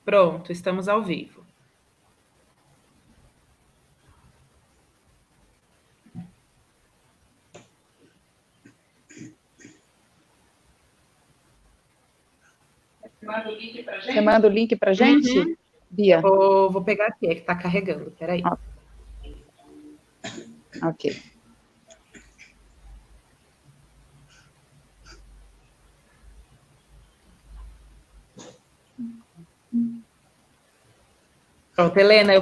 Pronto, estamos ao vivo. Você manda o link para gente, Uhum. Bia? Vou pegar aqui, é que está carregando, peraí. Ok. Pronto, Helena,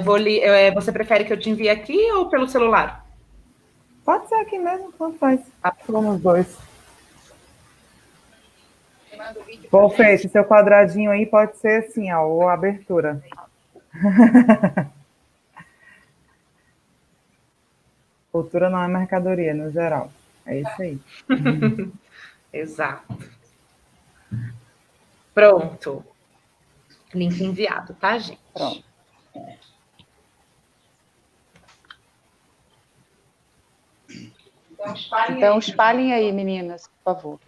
você prefere que eu te envie aqui ou pelo celular? Pode ser aqui mesmo, tanto faz. Somos dois. Bom, Fê, esse seu quadradinho aí pode ser assim, ó, ou abertura. Cultura não é mercadoria, no geral. É isso aí. Exato. Pronto. Link enviado, tá, gente? Pronto. Então, espalhem aí, meninas, por favor.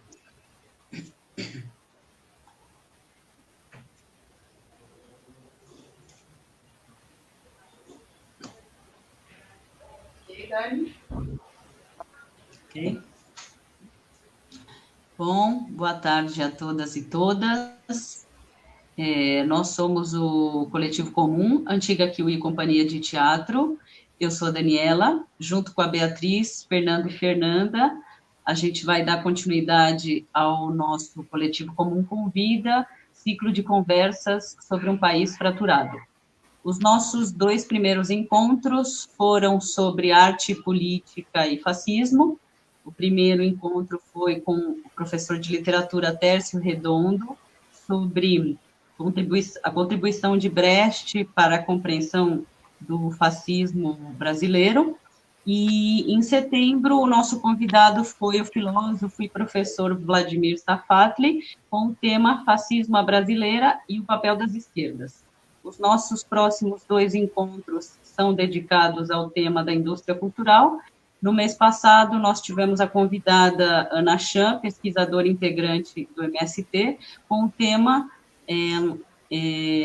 Ok. Bom, boa tarde a todas e todas. Nós somos o Coletivo Comum, antiga Kiwi Companhia de Teatro. Eu sou a Daniela, junto com a Beatriz, Fernando e Fernanda. A gente vai dar continuidade ao nosso Coletivo Comum Convida, ciclo de conversas sobre um país fraturado. Os nossos 2 primeiros encontros foram sobre arte, política e fascismo. O primeiro encontro foi com o professor de literatura Tércio Redondo, sobre a contribuição de Brecht para a compreensão do fascismo brasileiro. E, em setembro, o nosso convidado foi o filósofo e professor Vladimir Safatli, com o tema Fascismo à Brasileira e o papel das esquerdas. Os nossos próximos 2 encontros são dedicados ao tema da indústria cultural. No mês passado, nós tivemos a convidada Ana Chan, pesquisadora integrante do MST, com o tema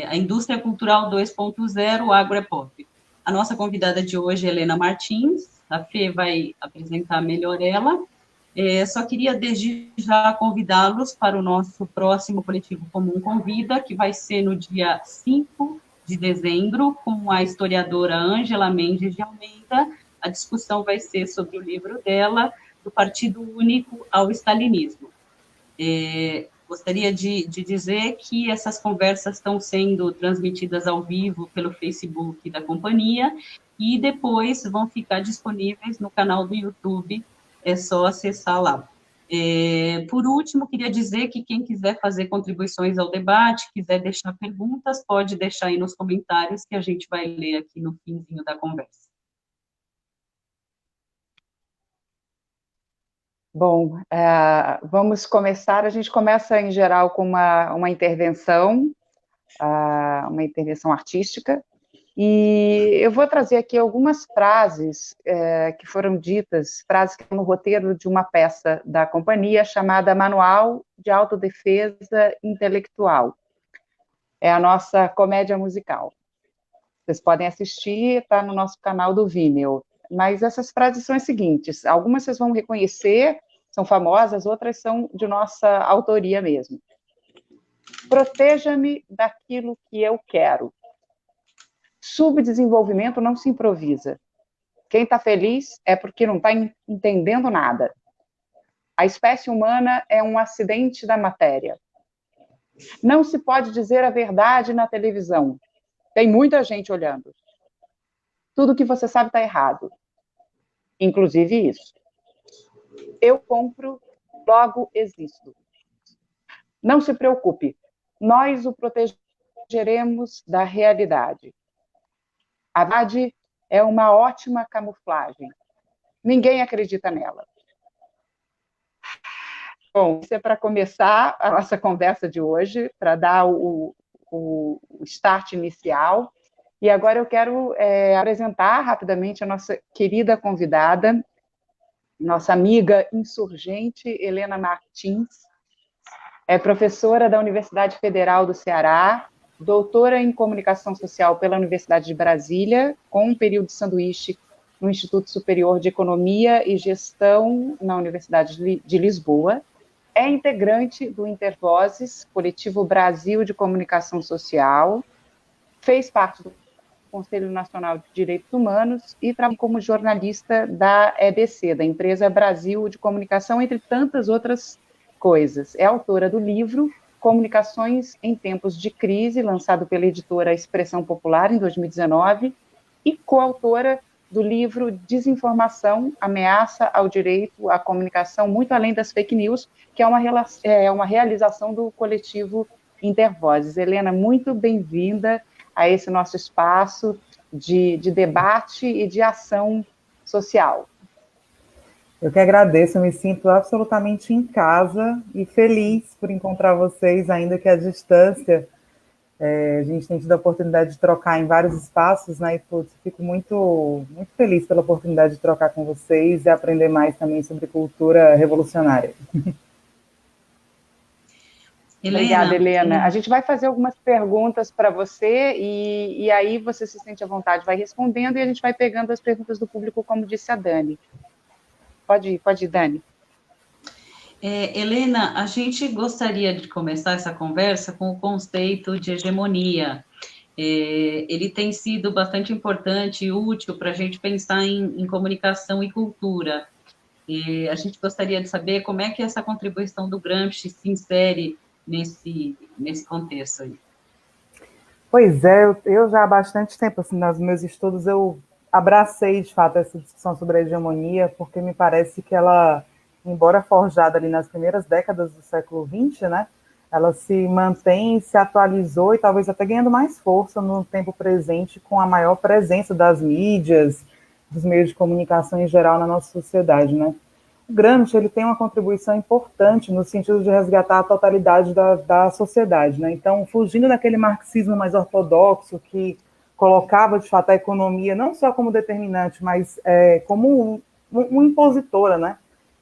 a indústria cultural 2.0, o agro é pop. A nossa convidada de hoje é Helena Martins, a Fê vai apresentar melhor ela. Só queria, desde já, convidá-los para o nosso próximo Coletivo Comum Convida, que vai ser no dia 5 de dezembro, com a historiadora Ângela Mendes de Almeida. A discussão vai ser sobre o livro dela, Do Partido Único ao Stalinismo. Gostaria de dizer que essas conversas estão sendo transmitidas ao vivo pelo Facebook da companhia e depois vão ficar disponíveis no canal do YouTube, é só acessar lá. Por último, queria dizer que quem quiser fazer contribuições ao debate, quiser deixar perguntas, pode deixar aí nos comentários que a gente vai ler aqui no finzinho da conversa. Bom, vamos começar. A gente começa, em geral, com uma intervenção artística, e eu vou trazer aqui algumas frases que foram ditas, frases que estão no roteiro de uma peça da companhia chamada Manual de Autodefesa Intelectual. É a nossa comédia musical. Vocês podem assistir, está no nosso canal do Vimeo. Mas essas frases são as seguintes: algumas vocês vão reconhecer, são famosas, outras são de nossa autoria mesmo. Proteja-me daquilo que eu quero. Subdesenvolvimento não se improvisa. Quem está feliz é porque não está entendendo nada. A espécie humana é um acidente da matéria. Não se pode dizer a verdade na televisão. Tem muita gente olhando. Tudo que você sabe está errado. Inclusive isso. Eu compro, logo existo. Não se preocupe, nós o protegeremos da realidade. A verdade é uma ótima camuflagem. Ninguém acredita nela. Bom, isso é para começar a nossa conversa de hoje, para dar o start inicial. E agora eu quero apresentar rapidamente a nossa querida convidada, nossa amiga insurgente, Helena Martins. É professora da Universidade Federal do Ceará, doutora em Comunicação Social pela Universidade de Brasília, com um período de sanduíche no Instituto Superior de Economia e Gestão na Universidade de Lisboa. É integrante do Intervozes, Coletivo Brasil de Comunicação Social, fez parte do Conselho Nacional de Direitos Humanos e trabalha como jornalista da EBC, da Empresa Brasil de Comunicação, entre tantas outras coisas. É autora do livro Comunicações em Tempos de Crise, lançado pela editora Expressão Popular em 2019, e coautora do livro Desinformação, Ameaça ao Direito à Comunicação, muito além das fake news, que é uma realização do coletivo Intervozes. Helena, muito bem-vinda a esse nosso espaço de debate e de ação social. Eu que agradeço, eu me sinto absolutamente em casa e feliz por encontrar vocês, ainda que à distância. A gente tem tido a oportunidade de trocar em vários espaços, né? E fico muito, muito feliz pela oportunidade de trocar com vocês e aprender mais também sobre cultura revolucionária. Obrigada, Helena. A gente vai fazer algumas perguntas para você e aí você se sente à vontade, vai respondendo e a gente vai pegando as perguntas do público, como disse a Dani. Pode ir, Dani. Helena, a gente gostaria de começar essa conversa com o conceito de hegemonia. Ele tem sido bastante importante e útil para a gente pensar em comunicação e cultura. E a gente gostaria de saber como é que essa contribuição do Gramsci se insere nesse contexto aí. Pois é, eu já há bastante tempo, assim, nos meus estudos, eu abracei, de fato, essa discussão sobre a hegemonia, porque me parece que ela, embora forjada ali nas primeiras décadas do século XX, né, ela se mantém, se atualizou e talvez até ganhando mais força no tempo presente com a maior presença das mídias, dos meios de comunicação em geral na nossa sociedade, né. O Gramsci, ele tem uma contribuição importante no sentido de resgatar a totalidade da sociedade, né. Então, fugindo daquele marxismo mais ortodoxo que colocava, de fato, a economia não só como determinante, mas como uma impositora, né,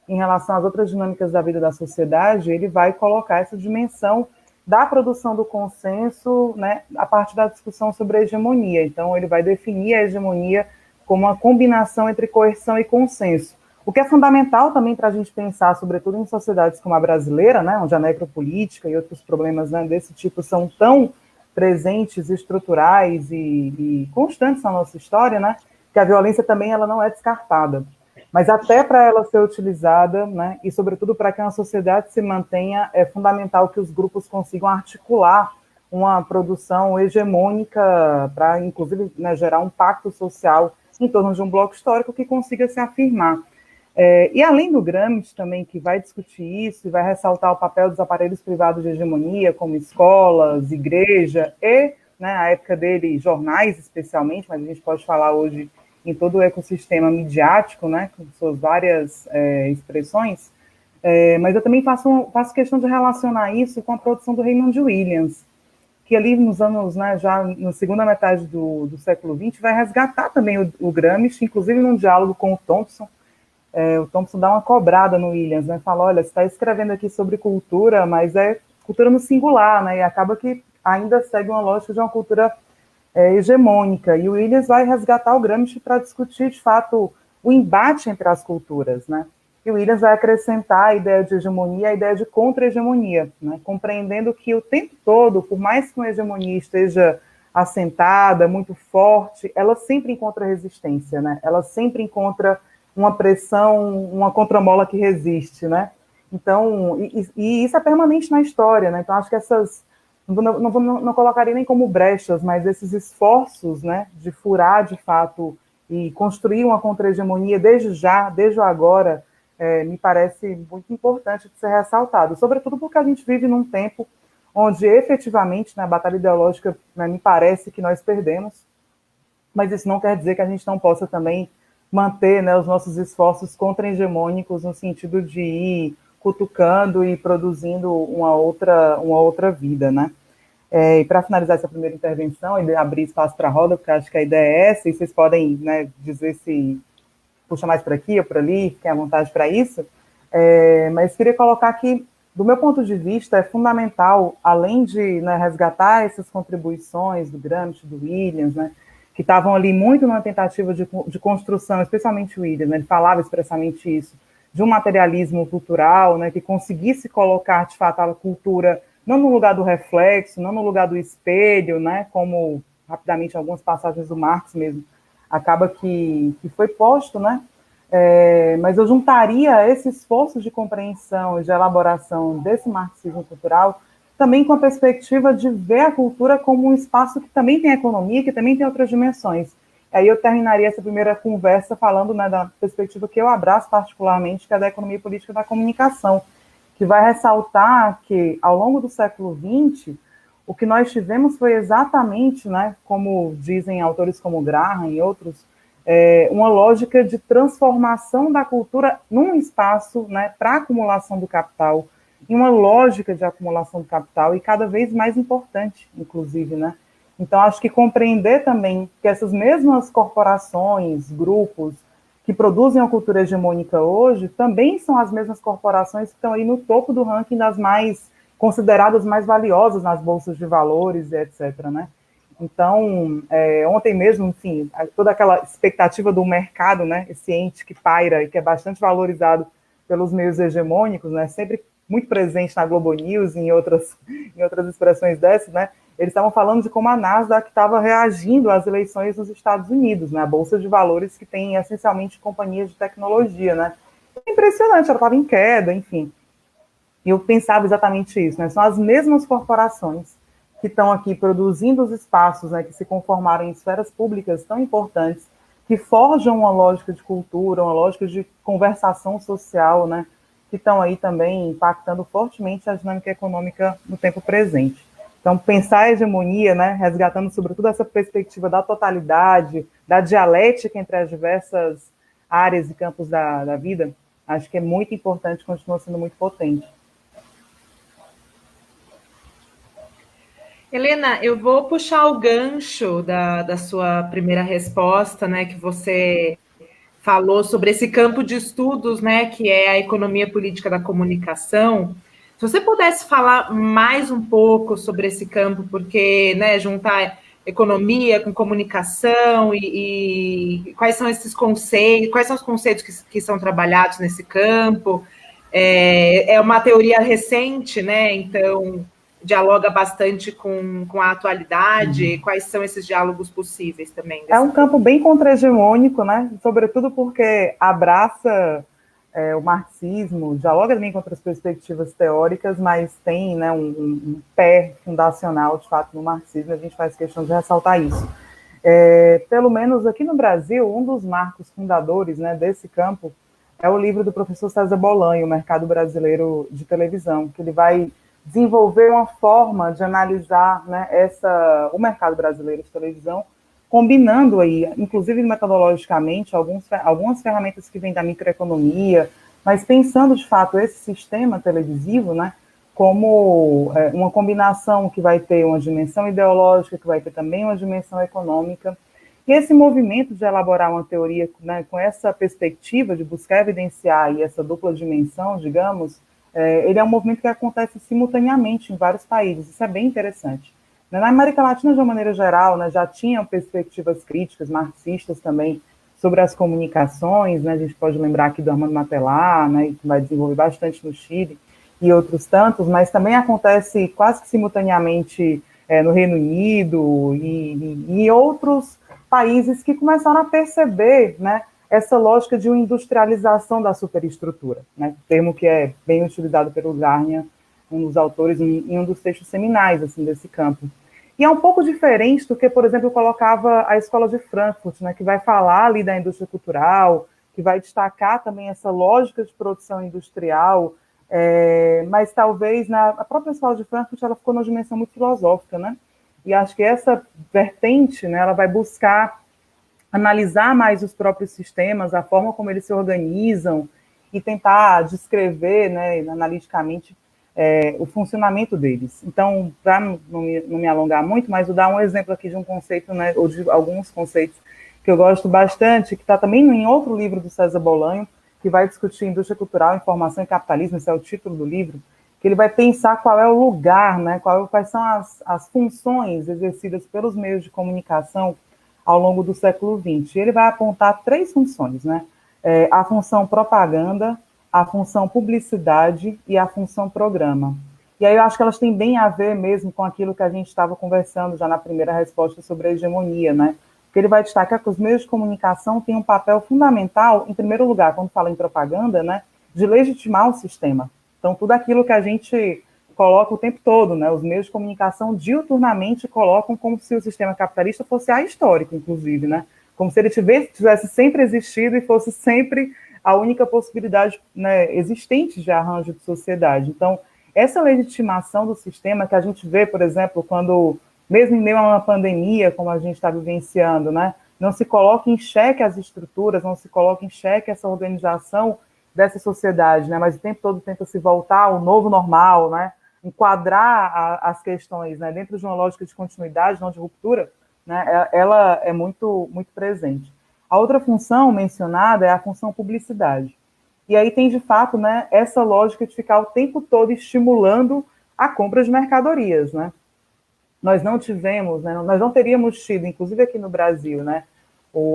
em relação às outras dinâmicas da vida da sociedade, ele vai colocar essa dimensão da produção do consenso, né, a partir da discussão sobre a hegemonia. Então, ele vai definir a hegemonia como uma combinação entre coerção e consenso, o que é fundamental também para a gente pensar, sobretudo em sociedades como a brasileira, né, onde a necropolítica e outros problemas, né, desse tipo são tão presentes, estruturais e constantes na nossa história, né, que a violência também ela não é descartada. Mas até para ela ser utilizada, né, e sobretudo para que uma sociedade se mantenha, é fundamental que os grupos consigam articular uma produção hegemônica para, inclusive, né, gerar um pacto social em torno de um bloco histórico que consiga se afirmar. E além do Gramsci também, que vai discutir isso e vai ressaltar o papel dos aparelhos privados de hegemonia, como escolas, igreja e, né, na época dele, jornais especialmente, mas a gente pode falar hoje em todo o ecossistema midiático, né, com suas várias expressões, mas eu também faço questão de relacionar isso com a produção do Raymond Williams, que ali nos anos, né, já na segunda metade do século XX, vai resgatar também o Gramsci, inclusive num diálogo com o Thompson. O Thompson dá uma cobrada no Williams, né, fala, olha, você está escrevendo aqui sobre cultura, mas é cultura no singular, né, e acaba que ainda segue uma lógica de uma cultura hegemônica, e o Williams vai resgatar o Gramsci para discutir, de fato, o embate entre as culturas, né, e o Williams vai acrescentar a ideia de hegemonia, a ideia de contra-hegemonia, né, compreendendo que o tempo todo, por mais que uma hegemonia esteja assentada, muito forte, ela sempre encontra resistência, né, ela sempre encontra uma pressão, uma contramola que resiste, né? Então, e isso é permanente na história, né? Então, acho que essas, não colocaria nem como brechas, mas esses esforços, né, de furar, de fato, e construir uma contra-hegemonia desde já, desde agora, me parece muito importante de ser ressaltado, sobretudo porque a gente vive num tempo onde, efetivamente, na batalha ideológica, né, me parece que nós perdemos, mas isso não quer dizer que a gente não possa também manter, né, os nossos esforços contra-hegemônicos no sentido de ir cutucando e produzindo uma outra vida, né? E para finalizar essa primeira intervenção e abrir espaço para a roda, porque acho que a ideia é essa, e vocês podem, né, dizer se puxa mais por aqui ou por ali, fiquem à vontade para isso, mas queria colocar que do meu ponto de vista, é fundamental, além de, né, resgatar essas contribuições do Gramsci, do Williams, né, que estavam ali muito numa tentativa de construção, especialmente o Williams, né, ele falava expressamente isso, de um materialismo cultural, né, que conseguisse colocar, de fato, a cultura não no lugar do reflexo, não no lugar do espelho, né, como rapidamente algumas passagens do Marx mesmo, acaba que foi posto, né, mas eu juntaria esse esforço de compreensão e de elaboração desse marxismo cultural também com a perspectiva de ver a cultura como um espaço que também tem economia, que também tem outras dimensões. Aí eu terminaria essa primeira conversa falando, né, da perspectiva que eu abraço particularmente, que é da economia política da comunicação, que vai ressaltar que, ao longo do século XX, o que nós tivemos foi exatamente, né, como dizem autores como Graham e outros, uma lógica de transformação da cultura num espaço, né, para acumulação do capital, em uma lógica de acumulação do capital e cada vez mais importante, inclusive, né? Então, acho que compreender também que essas mesmas corporações, grupos que produzem a cultura hegemônica hoje, também são as mesmas corporações que estão aí no topo do ranking das mais consideradas mais valiosas nas bolsas de valores, etc., né? Então, ontem mesmo, enfim, toda aquela expectativa do mercado, né, esse ente que paira e que é bastante valorizado pelos meios hegemônicos, né, sempre muito presente na Globo News e em outras expressões dessas, né, eles estavam falando de como a Nasdaq estava reagindo às eleições nos Estados Unidos, né, a bolsa de valores que tem essencialmente companhias de tecnologia, né. É impressionante, ela estava em queda, enfim. E eu pensava exatamente isso, né, são as mesmas corporações que estão aqui produzindo os espaços, né, que se conformaram em esferas públicas tão importantes, que forjam uma lógica de cultura, uma lógica de conversação social, né, que estão aí também impactando fortemente a dinâmica econômica no tempo presente. Então, pensar a hegemonia, né, resgatando sobretudo essa perspectiva da totalidade, da dialética entre as diversas áreas e campos da vida, acho que é muito importante, continua sendo muito potente. Helena, eu vou puxar o gancho da sua primeira resposta, né, que você falou sobre esse campo de estudos, né, que é a economia política da comunicação. Se você pudesse falar mais um pouco sobre esse campo, porque, né, juntar economia com comunicação e quais são esses conceitos, quais são os conceitos que são trabalhados nesse campo? É uma teoria recente, né? Então dialoga bastante com a atualidade. Quais são esses diálogos possíveis também? É um campo bem contra-hegemônico, né? Sobretudo porque abraça o marxismo, dialoga também com outras perspectivas teóricas, mas tem, né, um pé fundacional, de fato, no marxismo, a gente faz questão de ressaltar isso. Pelo menos aqui no Brasil, um dos marcos fundadores, né, desse campo é o livro do professor César Bolanho, O Mercado Brasileiro de Televisão, que ele vai desenvolver uma forma de analisar, né, o mercado brasileiro de televisão, combinando aí, inclusive metodologicamente, algumas ferramentas que vêm da microeconomia, mas pensando de fato esse sistema televisivo, né, como uma combinação que vai ter uma dimensão ideológica, que vai ter também uma dimensão econômica. E esse movimento de elaborar uma teoria, né, com essa perspectiva de buscar evidenciar aí essa dupla dimensão, digamos, ele é um movimento que acontece simultaneamente em vários países. Isso é bem interessante. Na América Latina, de uma maneira geral, né, já tinham perspectivas críticas, marxistas também, sobre as comunicações, né, a gente pode lembrar aqui do Armando Matelar, né, que vai desenvolver bastante no Chile, e outros tantos, mas também acontece quase que simultaneamente no Reino Unido e em outros países que começaram a perceber, né, essa lógica de uma industrialização da superestrutura, né, termo que é bem utilizado pelo Garnier, um dos autores, em um dos textos seminais assim, desse campo. E é um pouco diferente do que, por exemplo, eu colocava a Escola de Frankfurt, né, que vai falar ali da indústria cultural, que vai destacar também essa lógica de produção industrial, mas talvez a própria Escola de Frankfurt ela ficou numa dimensão muito filosófica, né? E acho que essa vertente, né, ela vai buscar analisar mais os próprios sistemas, a forma como eles se organizam e tentar descrever, né, analiticamente, o funcionamento deles. Então, para não me alongar muito, mas vou dar um exemplo aqui de um conceito, né, ou de alguns conceitos que eu gosto bastante, que está também em outro livro do César Bolanho, que vai discutir indústria cultural, informação e capitalismo, esse é o título do livro, que ele vai pensar qual é o lugar, né, quais são as funções exercidas pelos meios de comunicação ao longo do século XX. Ele vai apontar 3 funções, né, a função propaganda, a função publicidade e a função programa. E aí eu acho que elas têm bem a ver mesmo com aquilo que a gente estava conversando já na primeira resposta sobre a hegemonia, né? Porque ele vai destacar que os meios de comunicação têm um papel fundamental, em primeiro lugar, quando fala em propaganda, né, de legitimar o sistema. Então, tudo aquilo que a gente coloca o tempo todo, né, os meios de comunicação diuturnamente colocam como se o sistema capitalista fosse ahistórico, inclusive, né? Como se ele tivesse sempre existido e fosse sempre a única possibilidade, né, existente de arranjo de sociedade. Então, essa legitimação do sistema que a gente vê, por exemplo, quando, mesmo em meio a uma pandemia, como a gente está vivenciando, né, não se coloca em xeque as estruturas, não se coloca em xeque essa organização dessa sociedade, né, mas o tempo todo tenta se voltar ao novo normal, né, enquadrar as questões, né, dentro de uma lógica de continuidade, não de ruptura, né, ela é muito, muito presente. A outra função mencionada é a função publicidade. E aí tem, de fato, né, essa lógica de ficar o tempo todo estimulando a compra de mercadorias, né? Nós não tivemos, né, nós não teríamos tido, inclusive aqui no Brasil, né,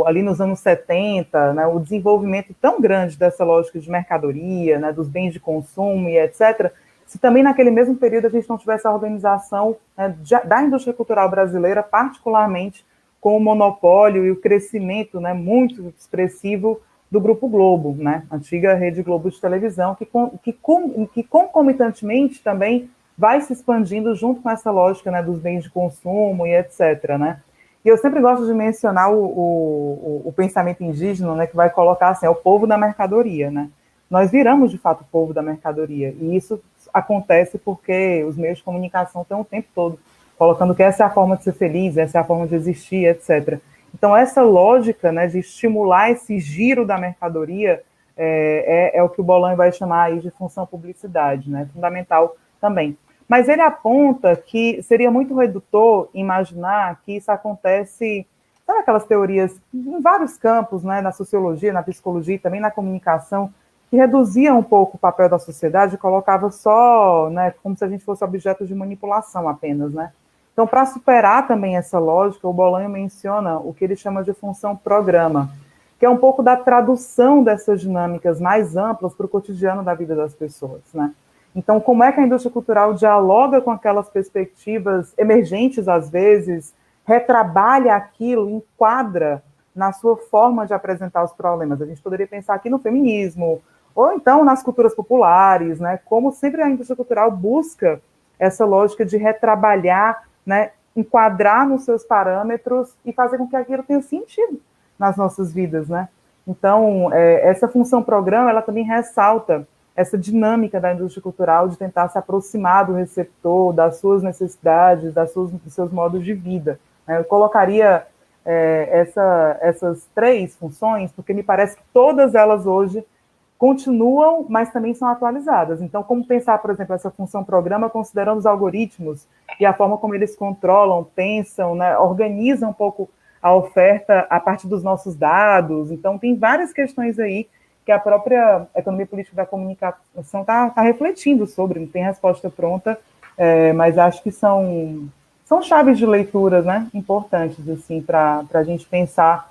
ali nos anos 70, né, o desenvolvimento tão grande dessa lógica de mercadoria, né, dos bens de consumo e etc., se também naquele mesmo período a gente não tivesse a organização, né, da indústria cultural brasileira, particularmente com o monopólio e o crescimento, né, muito expressivo do Grupo Globo, né, antiga Rede Globo de televisão, que concomitantemente também vai se expandindo junto com essa lógica, né, dos bens de consumo e etc., né. E eu sempre gosto de mencionar o pensamento indígena, né, que vai colocar assim, é o povo da mercadoria, né. Nós viramos, de fato, o povo da mercadoria, e isso acontece porque os meios de comunicação estão o tempo todo colocando que essa é a forma de ser feliz, essa é a forma de existir, etc. Então, essa lógica, né, de estimular esse giro da mercadoria é o que o Bolanho vai chamar aí de função publicidade, né, fundamental também. Mas ele aponta que seria muito redutor imaginar que isso acontece, sabe aquelas teorias em vários campos, né, na sociologia, na psicologia e também na comunicação, que reduzia um pouco o papel da sociedade e colocava só, né, como se a gente fosse objeto de manipulação apenas, né. Então, para superar também essa lógica, o Bolanho menciona o que ele chama de função programa, que é um pouco da tradução dessas dinâmicas mais amplas para o cotidiano da vida das pessoas, né. Então, como é que a indústria cultural dialoga com aquelas perspectivas emergentes, às vezes, retrabalha aquilo, enquadra na sua forma de apresentar os problemas. A gente poderia pensar aqui no feminismo, ou então nas culturas populares, né, como sempre a indústria cultural busca essa lógica de retrabalhar, né, enquadrar nos seus parâmetros e fazer com que aquilo tenha sentido nas nossas vidas, né. Então, essa função programa, ela também ressalta essa dinâmica da indústria cultural de tentar se aproximar do receptor, das suas necessidades, dos seus modos de vida. Eu colocaria essas 3 funções, porque me parece que todas elas hoje continuam, mas também são atualizadas. Então, como pensar, por exemplo, essa função programa considerando os algoritmos e a forma como eles controlam, pensam, né, organizam um pouco a oferta a partir dos nossos dados. Então, tem várias questões aí que a própria economia política da comunicação está refletindo sobre, não tem resposta pronta, mas acho que são chaves de leituras, né, importantes assim, para a gente pensar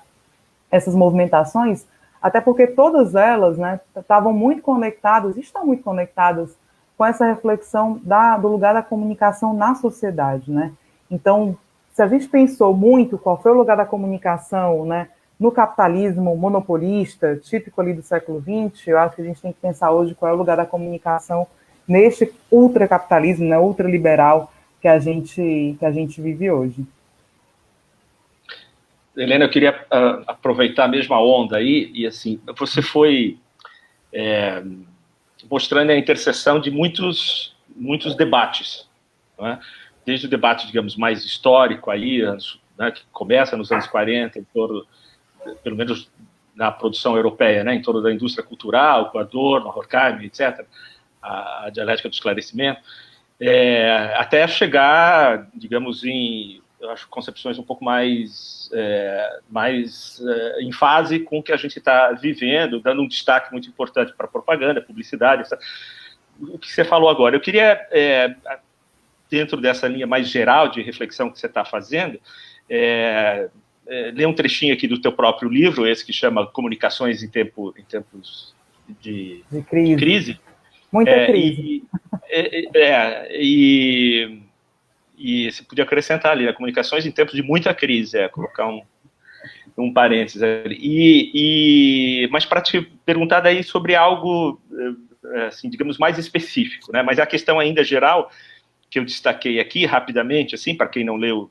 essas movimentações, até porque todas elas, né, estavam muito conectadas, estão muito conectadas com essa reflexão do lugar da comunicação na sociedade, né. Então, se a gente pensou muito qual foi o lugar da comunicação, né, no capitalismo monopolista, típico ali do século XX, eu acho que a gente tem que pensar hoje qual é o lugar da comunicação neste ultracapitalismo, né, ultraliberal que a gente vive hoje. Helena, eu queria aproveitar a mesma onda aí, e assim, você foi mostrando a interseção de muitos debates, não é? Desde o debate, digamos, mais histórico aí, né, que começa nos anos 40, em torno, pelo menos na produção europeia, né, em torno da indústria cultural, com Adorno, Horkheimer, etc., a dialética do esclarecimento, até chegar, digamos, eu acho, concepções um pouco mais em fase com o que a gente está vivendo, dando um destaque muito importante para a propaganda, publicidade, etc. o que você falou agora. Eu queria, dentro dessa linha mais geral de reflexão que você está fazendo, ler um trechinho aqui do teu próprio livro, esse que chama Comunicações em Tempos de Crise. Muita crise. E você podia acrescentar ali, comunicações em tempos de muita crise, colocar um parênteses ali. Mas para te perguntar daí sobre algo, assim, digamos, mais específico, né? Mas a questão ainda geral, que eu destaquei aqui rapidamente, assim, para quem não leu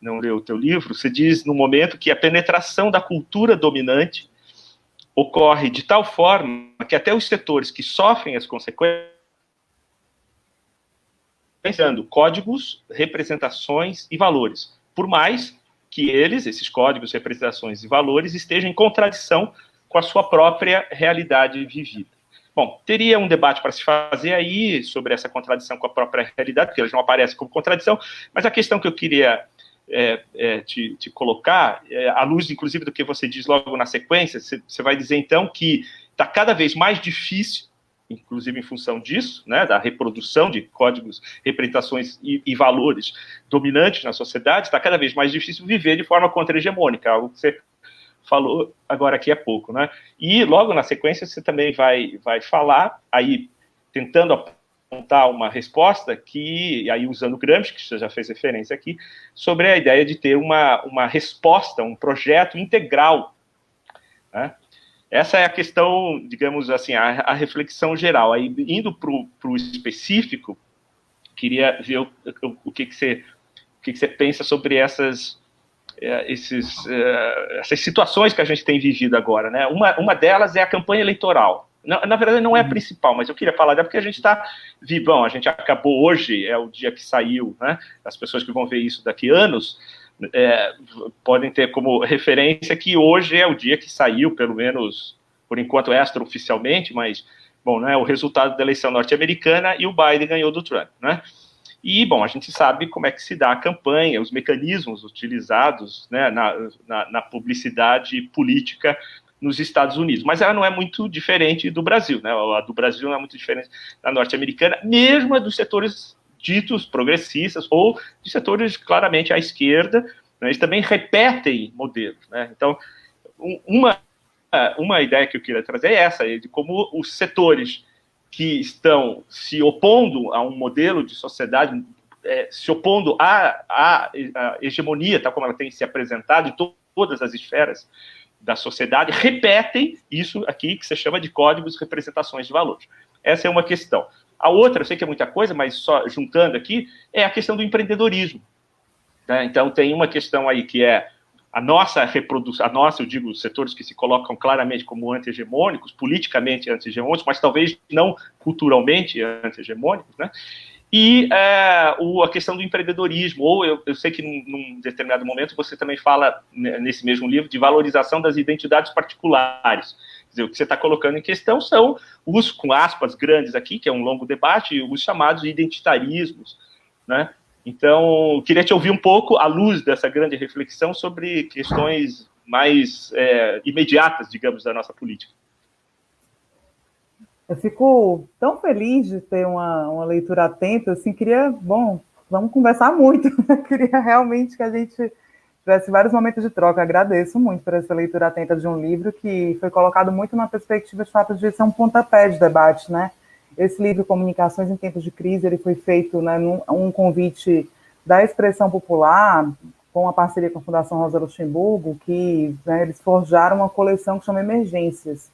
o teu livro, você diz no momento que a penetração da cultura dominante ocorre de tal forma que até os setores que sofrem as consequências pensando códigos, representações e valores, por mais que esses códigos, representações e valores, estejam em contradição com a sua própria realidade vivida. Bom, teria um debate para se fazer aí sobre essa contradição com a própria realidade, porque elas não aparecem como contradição, mas a questão que eu queria te colocar, à luz, inclusive, do que você diz logo na sequência, você vai dizer, então, que está cada vez mais difícil, inclusive em função disso, né, da reprodução de códigos, representações e valores dominantes na sociedade, está cada vez mais difícil viver de forma contra-hegemônica, algo que você falou agora aqui há pouco, né? E logo na sequência você também vai falar, aí tentando apontar uma resposta que, aí usando Gramsci, que você já fez referência aqui, sobre a ideia de ter uma resposta, um projeto integral, né? Essa é a questão, digamos assim, a reflexão geral. Aí, indo para o específico, queria ver o que você pensa sobre essas situações que a gente tem vivido agora, né? Uma delas é a campanha eleitoral. Na verdade, não é a principal, mas eu queria falar dela porque a gente está vivão. A gente acabou hoje, é o dia que saiu, né? As pessoas que vão ver isso daqui a anos podem ter como referência que hoje é o dia que saiu, pelo menos por enquanto extraoficialmente, mas bom, né, o resultado da eleição norte-americana, e o Biden ganhou do Trump, né? E bom, a gente sabe como é que se dá a campanha, os mecanismos utilizados, né, na publicidade política nos Estados Unidos, mas ela não é muito diferente do Brasil, né? A do Brasil não é muito diferente da norte-americana, mesmo a dos setores ditos progressistas, ou de setores claramente à esquerda, né, eles também repetem modelos, né? Então, uma ideia que eu queria trazer é essa, de como os setores que estão se opondo a um modelo de sociedade, se opondo à hegemonia, tal como ela tem se apresentado em todas as esferas da sociedade, repetem isso aqui que se chama de códigos, representações de valores. Essa é uma questão. A outra, eu sei que é muita coisa, mas só juntando aqui, é a questão do empreendedorismo, né? Então, tem uma questão aí que é a nossa reprodução, eu digo, os setores que se colocam claramente como anti-hegemônicos, politicamente anti-hegemônicos, mas talvez não culturalmente anti-hegemônicos, né? E a questão do empreendedorismo, ou eu sei que num determinado momento você também fala, nesse mesmo livro, de valorização das identidades particulares. Quer dizer, o que você está colocando em questão são os, com aspas grandes aqui, que é um longo debate, os chamados identitarismos, né? Então, queria te ouvir um pouco, à luz dessa grande reflexão, sobre questões mais imediatas, digamos, da nossa política. Eu fico tão feliz de ter uma leitura atenta, assim, vamos conversar muito, queria realmente que a gente tivesse vários momentos de troca. Agradeço muito por essa leitura atenta de um livro que foi colocado muito na perspectiva de fato de ser um pontapé de debate, né? Esse livro, Comunicações em Tempos de Crise, ele foi feito, né, num convite da Expressão Popular, com a parceria com a Fundação Rosa Luxemburgo, que, né, eles forjaram uma coleção que chama Emergências,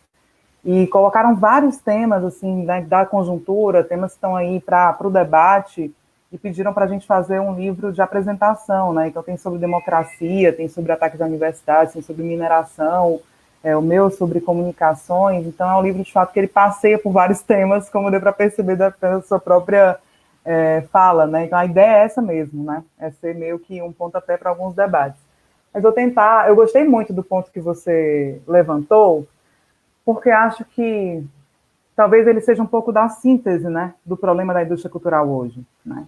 e colocaram vários temas, assim, né, da conjuntura, temas que estão aí para o debate, e pediram para a gente fazer um livro de apresentação, né? Então tem sobre democracia, tem sobre ataques à universidade, tem sobre mineração, o meu sobre comunicações. Então é um livro, de fato, que ele passeia por vários temas, como deu para perceber da sua própria fala, né? Então a ideia é essa mesmo, né? É ser meio que um pontapé para alguns debates. Mas eu gostei muito do ponto que você levantou, porque acho que talvez ele seja um pouco da síntese, né, do problema da indústria cultural hoje, né,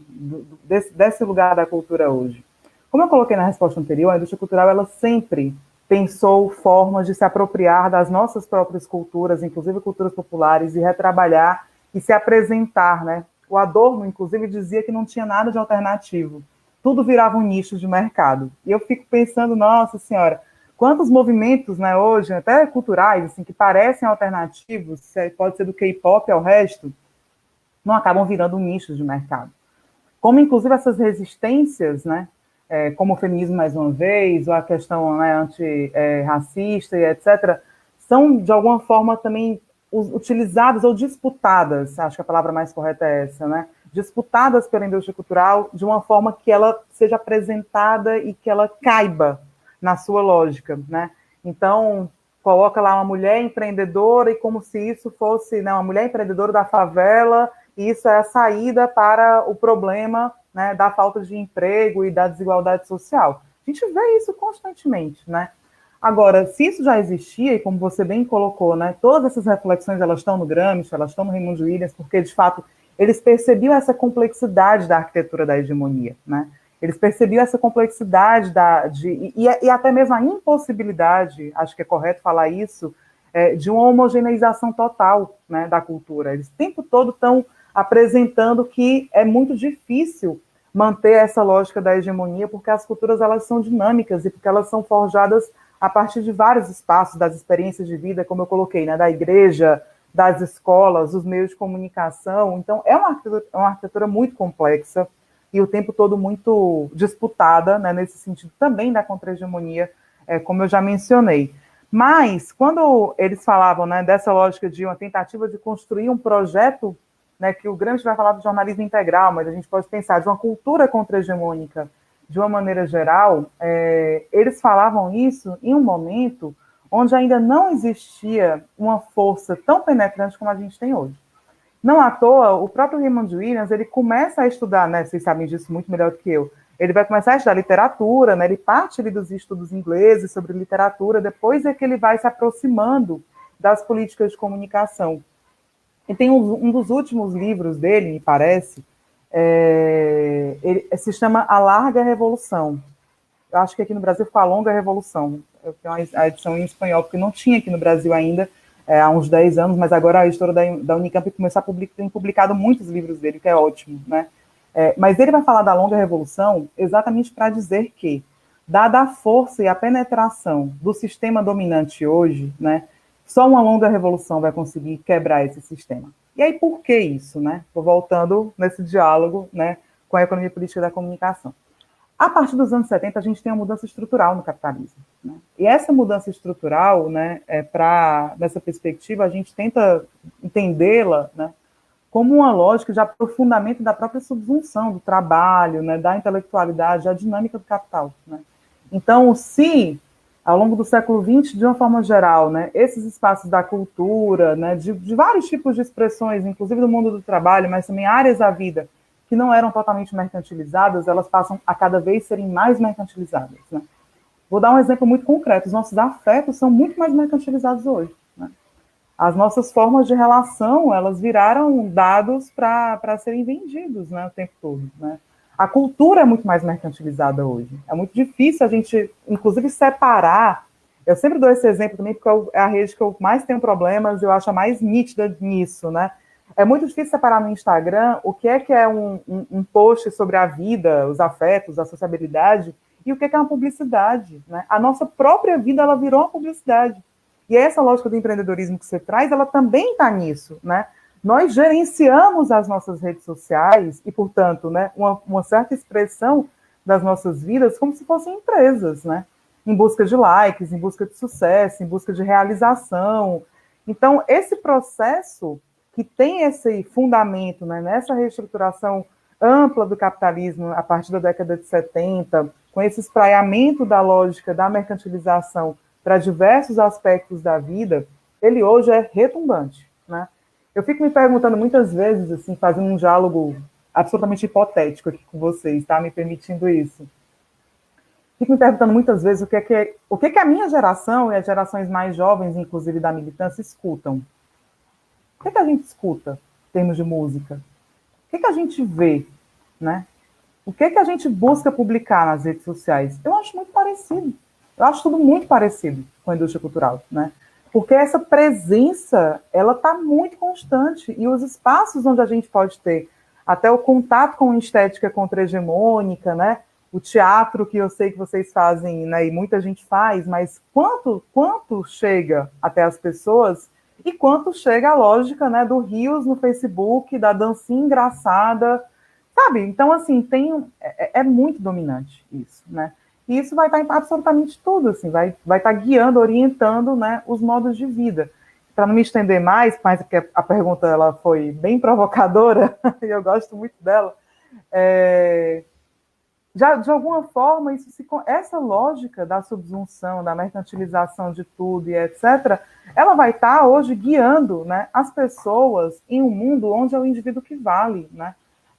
desse lugar da cultura hoje. Como eu coloquei na resposta anterior, a indústria cultural ela sempre pensou formas de se apropriar das nossas próprias culturas, inclusive culturas populares, e retrabalhar e se apresentar, né? O Adorno, inclusive, dizia que não tinha nada de alternativo. Tudo virava um nicho de mercado. E eu fico pensando, nossa senhora, quantos movimentos, né, hoje, até culturais, assim, que parecem alternativos, pode ser do K-pop ao resto, não acabam virando um nicho de mercado. Como, inclusive, essas resistências, né, como o feminismo, mais uma vez, ou a questão, né, antirracista e etc., são, de alguma forma, também utilizadas ou disputadas, acho que a palavra mais correta é essa, né, disputadas pela indústria cultural de uma forma que ela seja apresentada e que ela caiba na sua lógica, né? Então, coloca lá uma mulher empreendedora e como se isso fosse, né, uma mulher empreendedora da favela, e isso é a saída para o problema, né, da falta de emprego e da desigualdade social. A gente vê isso constantemente, né? Agora, se isso já existia, e como você bem colocou, né, todas essas reflexões, elas estão no Gramsci, elas estão no Raymond Williams, porque, de fato, eles percebiam essa complexidade da arquitetura da hegemonia, né? Eles percebiam essa complexidade e até mesmo a impossibilidade, acho que é correto falar isso, de uma homogeneização total, né, da cultura. Eles o tempo todo estão apresentando que é muito difícil manter essa lógica da hegemonia, porque as culturas elas são dinâmicas e porque elas são forjadas a partir de vários espaços, das experiências de vida, como eu coloquei, né, da igreja, das escolas, dos meios de comunicação. Então, é uma arquitetura muito complexa e o tempo todo muito disputada, né, nesse sentido também da contra-hegemonia, como eu já mencionei. Mas, quando eles falavam, né, dessa lógica de uma tentativa de construir um projeto, né, que o Gramsci vai falar do jornalismo integral, mas a gente pode pensar de uma cultura contra-hegemônica de uma maneira geral, eles falavam isso em um momento onde ainda não existia uma força tão penetrante como a gente tem hoje. Não à toa, o próprio Raymond Williams, ele começa a estudar, né, vocês sabem disso muito melhor do que eu, ele vai começar a estudar literatura, né, ele parte ali dos estudos ingleses sobre literatura, depois é que ele vai se aproximando das políticas de comunicação. E tem um dos últimos livros dele, me parece, ele se chama A Larga Revolução. Eu acho que aqui no Brasil ficou A Longa Revolução. Eu tenho a edição em espanhol, porque não tinha aqui no Brasil ainda, há uns 10 anos, mas agora a editora da Unicamp começou a tem publicado muitos livros dele, que é ótimo, né? Mas ele vai falar da Longa Revolução exatamente para dizer que, dada a força e a penetração do sistema dominante hoje, né, só uma longa revolução vai conseguir quebrar esse sistema. E aí, por que isso, né? Estou voltando nesse diálogo, né, com a economia política da comunicação. A partir dos anos 70, a gente tem uma mudança estrutural no capitalismo, né? E essa mudança estrutural, né, nessa perspectiva, a gente tenta entendê-la, né, como uma lógica de aprofundamento da própria subsunção do trabalho, né, da intelectualidade, da dinâmica do capital, né? Então, se, ao longo do século XX, de uma forma geral, né, esses espaços da cultura, né, de vários tipos de expressões, inclusive do mundo do trabalho, mas também áreas da vida, que não eram totalmente mercantilizadas, elas passam a cada vez serem mais mercantilizadas, né? Vou dar um exemplo muito concreto. Os nossos afetos são muito mais mercantilizados hoje, né? As nossas formas de relação, elas viraram dados para serem vendidos, né, o tempo todo, né? A cultura é muito mais mercantilizada hoje. É muito difícil a gente, inclusive, separar. Eu sempre dou esse exemplo também, porque é a rede que eu mais tenho problemas, eu acho a mais nítida nisso, né? É muito difícil separar no Instagram o que é um post sobre a vida, os afetos, a sociabilidade, e o que é uma publicidade, né? A nossa própria vida, ela virou uma publicidade. E essa lógica do empreendedorismo que você traz, ela também está nisso, né? Nós gerenciamos as nossas redes sociais e, portanto, né, uma certa expressão das nossas vidas como se fossem empresas, né? Em busca de likes, em busca de sucesso, em busca de realização. Então, esse processo que tem esse fundamento, né, nessa reestruturação ampla do capitalismo a partir da década de 70, com esse espraiamento da lógica da mercantilização para diversos aspectos da vida, ele hoje é retumbante, né? Eu fico me perguntando muitas vezes, assim, fazendo um diálogo absolutamente hipotético aqui com vocês, tá? Me permitindo isso. Fico me perguntando muitas vezes o que a minha geração e as gerações mais jovens, inclusive da militância, escutam. O que a gente escuta em termos de música? O que a gente vê, né? O que a gente busca publicar nas redes sociais? Eu acho muito parecido. Eu acho tudo muito parecido com a indústria cultural, né? Porque essa presença, ela está muito constante, e os espaços onde a gente pode ter até o contato com estética contra-hegemônica, né? O teatro que eu sei que vocês fazem, né, e muita gente faz, mas quanto chega até as pessoas e quanto chega a lógica, né, do Reels no Facebook, da dancinha engraçada, sabe? Então, assim, é muito dominante isso, né? E isso vai estar em absolutamente tudo, assim, vai estar guiando, orientando, né, os modos de vida. Para não me estender mais, mas porque a pergunta ela foi bem provocadora, e eu gosto muito dela, já, de alguma forma, essa lógica da subsunção, da mercantilização de tudo e etc., ela vai estar hoje guiando, né, as pessoas em um mundo onde é o indivíduo que vale, né?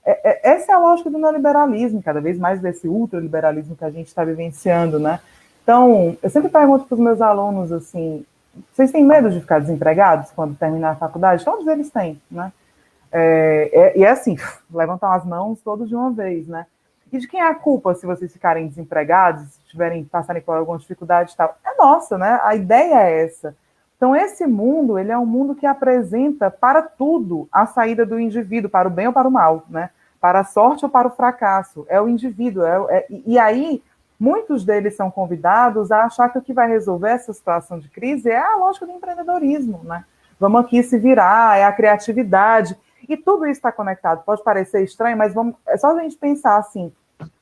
Essa é a lógica do neoliberalismo, cada vez mais desse ultraliberalismo que a gente está vivenciando, né? Então, eu sempre pergunto para os meus alunos, assim, vocês têm medo de ficar desempregados quando terminar a faculdade? Todos eles têm, né? E é assim, levantam as mãos todos de uma vez, né? E de quem é a culpa se vocês ficarem desempregados, se passarem por alguma dificuldade e tal? É nossa, né? A ideia é essa. Então, esse mundo, ele é um mundo que apresenta para tudo a saída do indivíduo, para o bem ou para o mal, né? Para a sorte ou para o fracasso. É o indivíduo. E aí, muitos deles são convidados a achar que o que vai resolver essa situação de crise é a lógica do empreendedorismo, né? Vamos aqui se virar, é a criatividade. E tudo isso está conectado. Pode parecer estranho, mas é só a gente pensar assim,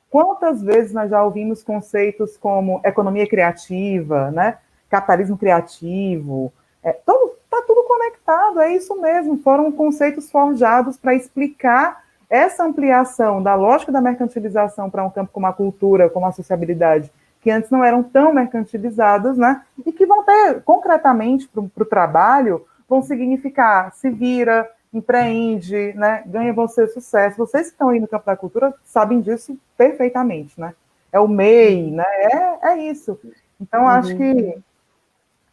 quantas vezes nós já ouvimos conceitos como economia criativa, né? Capitalismo criativo, está tudo conectado, é isso mesmo, foram conceitos forjados para explicar essa ampliação da lógica da mercantilização para um campo como a cultura, como a sociabilidade, que antes não eram tão mercantilizadas, né? E que vão ter, concretamente, para o trabalho, vão significar se vira, empreende, né? Ganha você sucesso. Vocês que estão aí no campo da cultura sabem disso perfeitamente, né? É o MEI, né? É isso. Então, acho que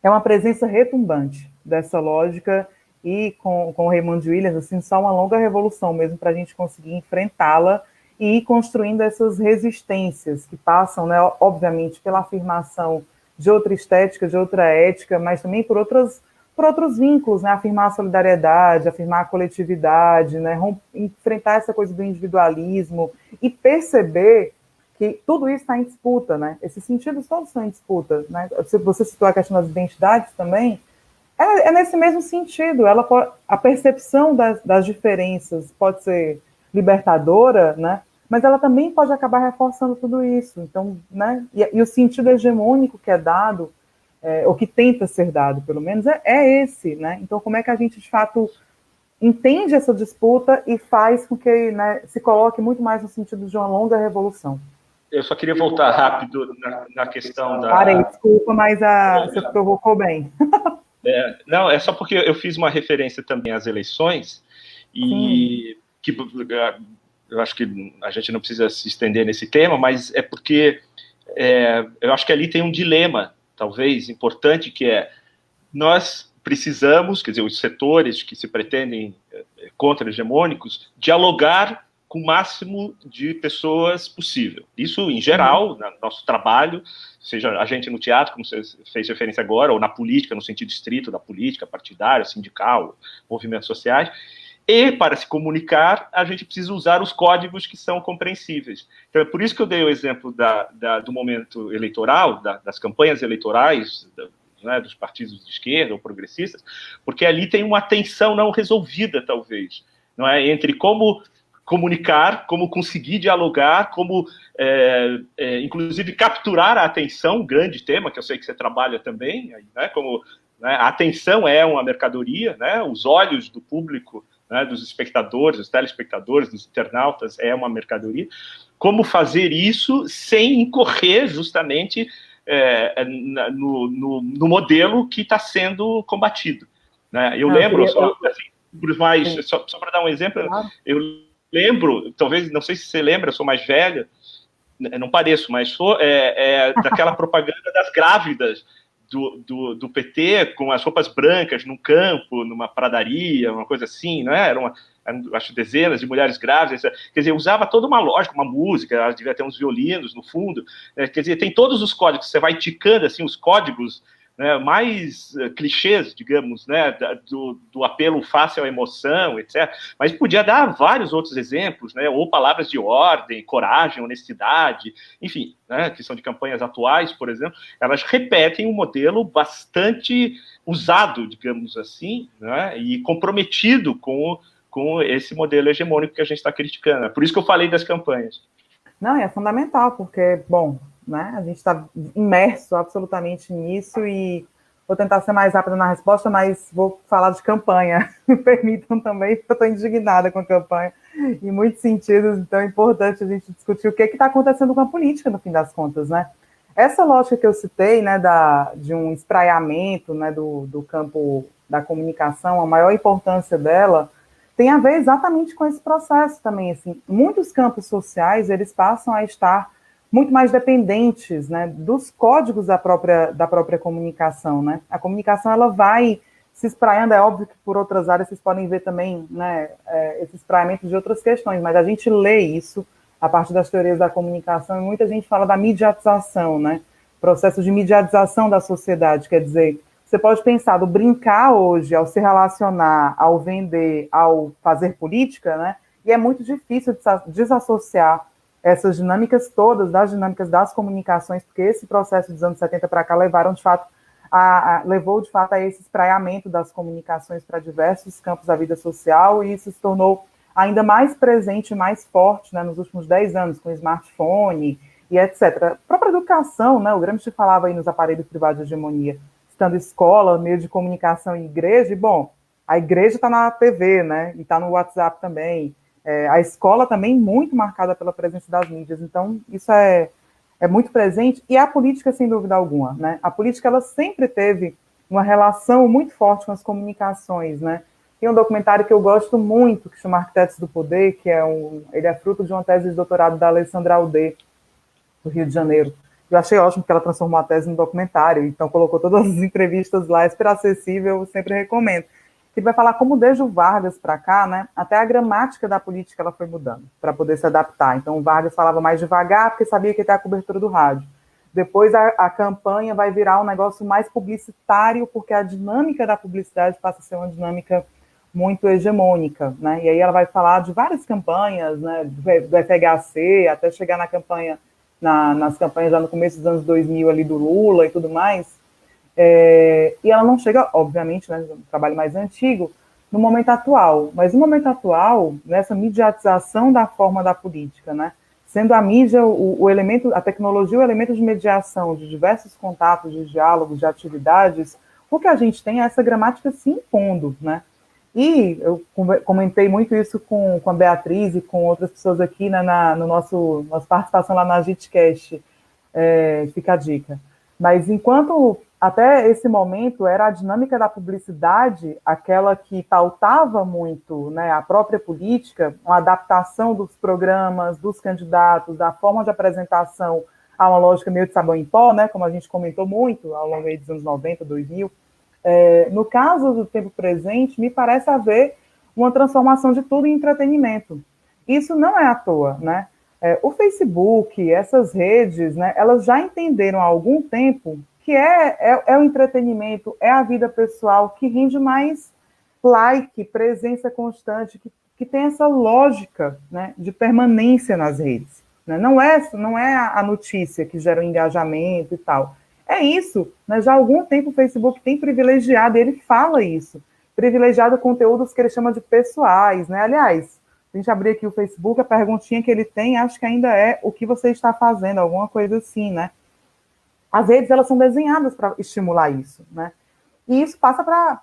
é uma presença retumbante dessa lógica e com o Raymond Williams, assim, só uma longa revolução mesmo para a gente conseguir enfrentá-la e ir construindo essas resistências que passam, né, obviamente, pela afirmação de outra estética, de outra ética, mas também por outros vínculos, né, afirmar a solidariedade, afirmar a coletividade, né, enfrentar essa coisa do individualismo e perceber que tudo isso está em disputa, né? Esses sentidos todos estão em disputa, né? Você citou a questão das identidades também, nesse mesmo sentido, a percepção das diferenças pode ser libertadora, né? Mas ela também pode acabar reforçando tudo isso. Então, né? E o sentido hegemônico que é dado, ou que tenta ser dado, pelo menos, é esse, né? Então, como é que a gente, de fato, entende essa disputa e faz com que, né, se coloque muito mais no sentido de uma longa revolução? Eu só queria voltar rápido na questão da... Parei, desculpa, mas você provocou bem. Não, é só porque eu fiz uma referência também às eleições e que eu acho que a gente não precisa se estender nesse tema, mas é porque eu acho que ali tem um dilema, talvez, importante, que é nós precisamos, quer dizer, os setores que se pretendem contra-hegemônicos, dialogar com o máximo de pessoas possível. Isso, em geral, no nosso trabalho, seja a gente no teatro, como você fez referência agora, ou na política, no sentido estrito da política partidária, sindical, movimentos sociais. E, para se comunicar, a gente precisa usar os códigos que são compreensíveis. Então, é por isso que eu dei o exemplo do momento eleitoral, das campanhas eleitorais, né, dos partidos de esquerda ou progressistas, porque ali tem uma tensão não resolvida, talvez, não é? Entre como comunicar, como conseguir dialogar, como, inclusive, capturar a atenção, um grande tema, que eu sei que você trabalha também, né, como, né, a atenção é uma mercadoria, né, os olhos do público, né, dos espectadores, dos telespectadores, dos internautas, é uma mercadoria. Como fazer isso sem incorrer, justamente, no modelo que está sendo combatido, né? Eu lembro, só para dar um exemplo, eu lembro, talvez, não sei se você lembra, eu sou mais velho, não pareço, mas sou daquela propaganda das grávidas do PT, com as roupas brancas num campo, numa pradaria, uma coisa assim, não é? Eram, acho, dezenas de mulheres grávidas, quer dizer, usava toda uma lógica, uma música, ela devia ter uns violinos no fundo, quer dizer, tem todos os códigos, você vai ticando, assim, os códigos né, mais clichês, digamos, né, do apelo fácil à emoção, etc. Mas podia dar vários outros exemplos, né, ou palavras de ordem, coragem, honestidade, enfim, né, que são de campanhas atuais, por exemplo, elas repetem um modelo bastante usado, digamos assim, né, e comprometido com esse modelo hegemônico que a gente está criticando. É por isso que eu falei das campanhas. Não, é fundamental, porque, bom, né, a gente está imerso absolutamente nisso e vou tentar ser mais rápida na resposta, mas vou falar de campanha. Me permitam também, porque eu estou indignada com a campanha, em muitos sentidos, então é importante a gente discutir o que está acontecendo com a política, no fim das contas, né? Essa lógica que eu citei, né, de um espraiamento, né, do campo da comunicação, a maior importância dela tem a ver exatamente com esse processo também, assim. Muitos campos sociais, eles passam a estar muito mais dependentes, né, dos códigos da própria comunicação, né? A comunicação, ela vai se espraiando, é óbvio que por outras áreas vocês podem ver também, né, esse espraiamento de outras questões, mas a gente lê isso a partir das teorias da comunicação e muita gente fala da mediatização, né? Processo de mediatização da sociedade, quer dizer, você pode pensar do brincar hoje, ao se relacionar, ao vender, ao fazer política, né? E é muito difícil desassociar essas dinâmicas todas, das dinâmicas das comunicações, porque esse processo dos anos 70 para cá levou de fato a esse espraiamento das comunicações para diversos campos da vida social, e isso se tornou ainda mais presente, mais forte, né, nos últimos 10 anos, com o smartphone e etc. A própria educação, né, o Gramsci falava aí nos aparelhos privados de hegemonia, estando escola, meio de comunicação e igreja, e, bom, a igreja está na TV, né, e está no WhatsApp também, a escola também muito marcada pela presença das mídias, então isso é muito presente, e a política, sem dúvida alguma, né, a política, ela sempre teve uma relação muito forte com as comunicações, né. Tem um documentário que eu gosto muito, que chama Arquitetos do Poder, que ele é fruto de uma tese de doutorado da Alessandra Alder, do Rio de Janeiro. Eu achei ótimo que ela transformou a tese no documentário, então colocou todas as entrevistas lá, é super acessível, eu sempre recomendo. Ele vai falar como desde o Vargas para cá, né, até a gramática da política ela foi mudando, para poder se adaptar. Então o Vargas falava mais devagar, porque sabia que ia ter a cobertura do rádio. Depois a campanha vai virar um negócio mais publicitário, porque a dinâmica da publicidade passa a ser uma dinâmica muito hegemônica, né? E aí ela vai falar de várias campanhas, né, do FHC, até chegar na campanha, nas campanhas já no começo dos anos 2000 ali do Lula e tudo mais, e ela não chega, obviamente, né, um trabalho mais antigo, no momento atual, mas no momento atual, nessa mediatização da forma da política, né, sendo a mídia o elemento, a tecnologia o elemento de mediação de diversos contatos, de diálogos, de atividades, o que a gente tem é essa gramática se impondo, né. E eu comentei muito isso com a Beatriz e com outras pessoas aqui, né, nossa participação lá na JITcast, fica a dica. Mas enquanto até esse momento era a dinâmica da publicidade, aquela que pautava muito, né, a própria política, uma adaptação dos programas, dos candidatos, da forma de apresentação a uma lógica meio de sabão em pó, né, como a gente comentou muito ao longo dos anos 90, 2000, no caso do tempo presente, me parece haver uma transformação de tudo em entretenimento. Isso não é à toa, né? O Facebook, essas redes, né, elas já entenderam há algum tempo que é o entretenimento, é a vida pessoal que rende mais like, presença constante, que tem essa lógica, né, de permanência nas redes. Né? Não é a notícia que gera o engajamento e tal. É isso, né? Já há algum tempo o Facebook tem privilegiado, ele fala isso, privilegiado conteúdos que ele chama de pessoais, né? Aliás, se a gente abrir aqui o Facebook, a perguntinha que ele tem, acho que ainda é o que você está fazendo, alguma coisa assim, né? As redes, elas são desenhadas para estimular isso, né? E isso passa para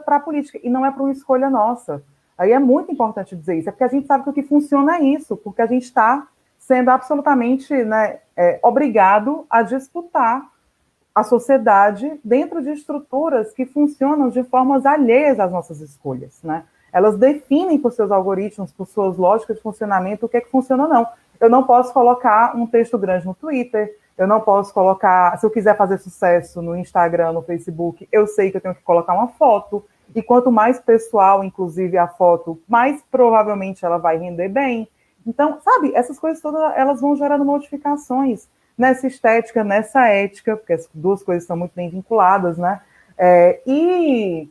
a política, e não é para uma escolha nossa. Aí é muito importante dizer isso, é porque a gente sabe que o que funciona é isso, porque a gente está sendo absolutamente, né, obrigado a disputar a sociedade dentro de estruturas que funcionam de formas alheias às nossas escolhas, né? Elas definem por seus algoritmos, por suas lógicas de funcionamento, o que é que funciona ou não. Eu não posso colocar um texto grande no Twitter, eu não posso colocar, se eu quiser fazer sucesso no Instagram, no Facebook, eu sei que eu tenho que colocar uma foto, e quanto mais pessoal, inclusive, a foto, mais provavelmente ela vai render bem. Então, sabe, essas coisas todas, elas vão gerando modificações. nessa estética, nessa ética, porque as duas coisas estão muito bem vinculadas, né? E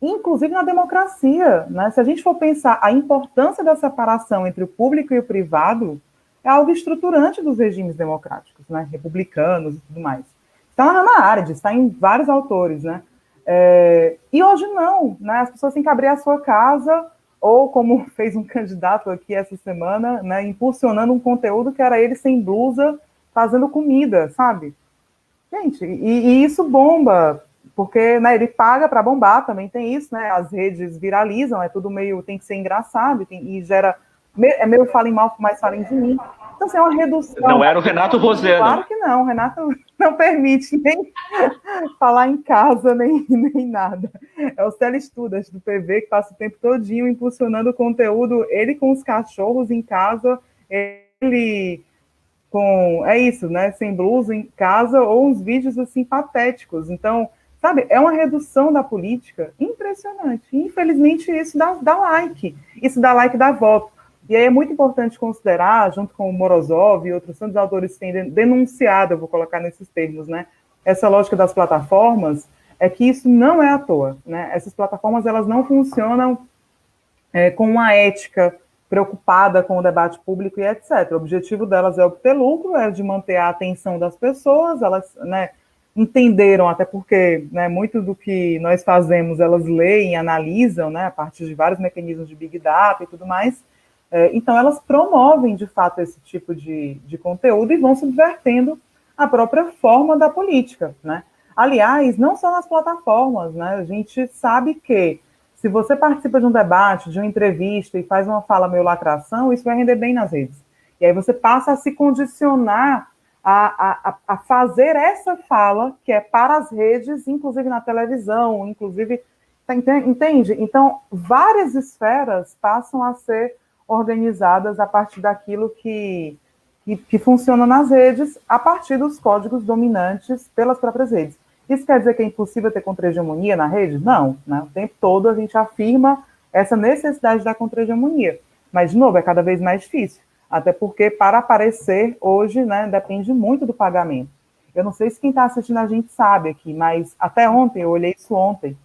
inclusive na democracia, né? Se a gente for pensar a importância da separação entre o público e o privado, é algo estruturante dos regimes democráticos, né? Republicanos e tudo mais. Está na Hannah Arendt, está em vários autores, né? E hoje não, né? As pessoas têm que abrir a sua casa, ou como fez um candidato aqui essa semana, né? Impulsionando um conteúdo que era ele sem blusa, fazendo comida, sabe? Gente, e isso bomba, porque, né, ele paga para bombar, também tem isso, né? As redes viralizam, é tudo meio, tem que ser engraçado, e gera, é meio falem mal, mas falem de mim. Então, assim, é uma redução. Não era o Renato Roseno. Claro que não, o Renato não permite nem falar em casa, nem nada. É o Célio Studas, do PV, que passa o tempo todinho impulsionando o conteúdo, ele com os cachorros em casa, ele é isso, né, sem blusa em casa, ou uns vídeos assim patéticos. Então, sabe, é uma redução da política impressionante. Infelizmente, isso dá like. Isso dá like, dá voto. E aí é muito importante considerar, junto com o Morozov e outros tantos autores que têm denunciado, eu vou colocar nesses termos, né, essa lógica das plataformas, é que isso não é à toa, né? Essas plataformas, elas não funcionam com uma ética preocupada com o debate público e etc. O objetivo delas é obter lucro, é de manter a atenção das pessoas, elas, né, entenderam, até porque, né, muito do que nós fazemos, elas leem, analisam, né, a partir de vários mecanismos de Big Data e tudo mais. Então, elas promovem, de fato, esse tipo de conteúdo e vão subvertendo a própria forma da política, né? Aliás, não só nas plataformas, né? A gente sabe que se você participa de um debate, de uma entrevista e faz uma fala meio lacração, isso vai render bem nas redes. E aí você passa a se condicionar a fazer essa fala, que é para as redes, inclusive na televisão, inclusive, entende? Então, várias esferas passam a ser organizadas a partir daquilo que funciona nas redes, a partir dos códigos dominantes pelas próprias redes. Isso quer dizer que é impossível ter contra-hegemonia na rede? Não, né? O tempo todo a gente afirma essa necessidade da contra-hegemonia. Mas, de novo, é cada vez mais difícil. Até porque, para aparecer hoje, né, depende muito do pagamento. Eu não sei se quem está assistindo a gente sabe aqui, mas até ontem, eu olhei isso ontem,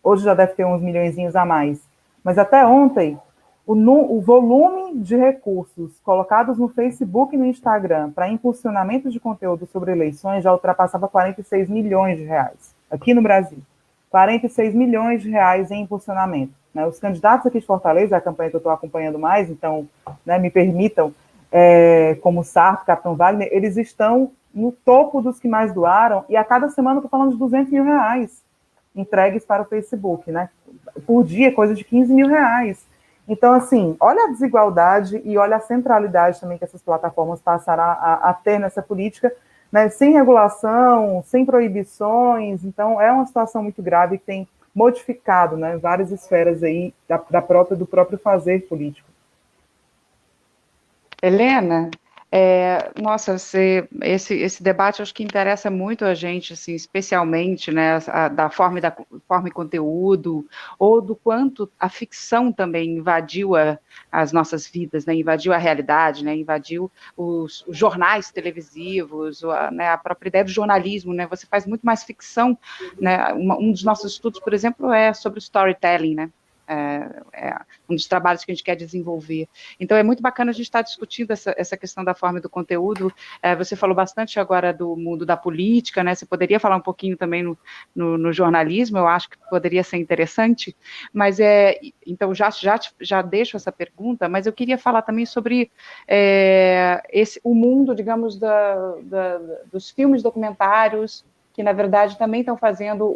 hoje já deve ter uns milhõezinhos a mais, mas até ontem, o volume de recursos colocados no Facebook e no Instagram para impulsionamento de conteúdo sobre eleições já ultrapassava 46 milhões de reais, aqui no Brasil. 46 milhões de reais em impulsionamento. Né? Os candidatos aqui de Fortaleza, a campanha que eu estou acompanhando mais, então, né, me permitam, como Sarto, Capitão Wagner, eles estão no topo dos que mais doaram, e a cada semana eu estou falando de 200 mil reais entregues para o Facebook, né? Por dia, coisa de 15 mil reais. Então, assim, olha a desigualdade e olha a centralidade também que essas plataformas passaram a ter nessa política, né, sem regulação, sem proibições. Então, é uma situação muito grave que tem modificado, né, várias esferas aí do próprio fazer político. Helena, nossa, esse debate acho que interessa muito a gente, assim, especialmente, né, da forma e conteúdo, ou do quanto a ficção também invadiu as nossas vidas, né, invadiu a realidade, né, invadiu os jornais televisivos, né, a própria ideia do jornalismo, né, você faz muito mais ficção, né, um dos nossos estudos, por exemplo, é sobre storytelling, né, um dos trabalhos que a gente quer desenvolver. Então, é muito bacana a gente estar discutindo essa questão da forma e do conteúdo. Você falou bastante agora do mundo da política, né? Você poderia falar um pouquinho também no jornalismo, eu acho que poderia ser interessante, mas então já deixo essa pergunta, mas eu queria falar também sobre o mundo, digamos, dos filmes documentários, que, na verdade, também estão fazendo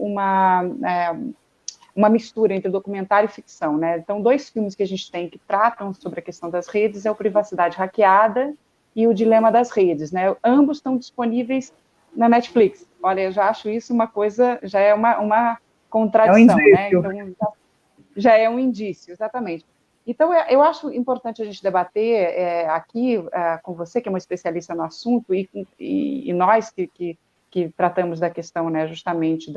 uma mistura entre documentário e ficção, né? Então, 2 filmes que a gente tem que tratam sobre a questão das redes é o Privacidade Hackeada e o Dilema das Redes, né? Ambos estão disponíveis na Netflix. Olha, eu já acho isso uma coisa, já é uma contradição, né? Então, já é um indício, exatamente. Então, eu acho importante a gente debater aqui com você, que é uma especialista no assunto, e nós que tratamos da questão, né, justamente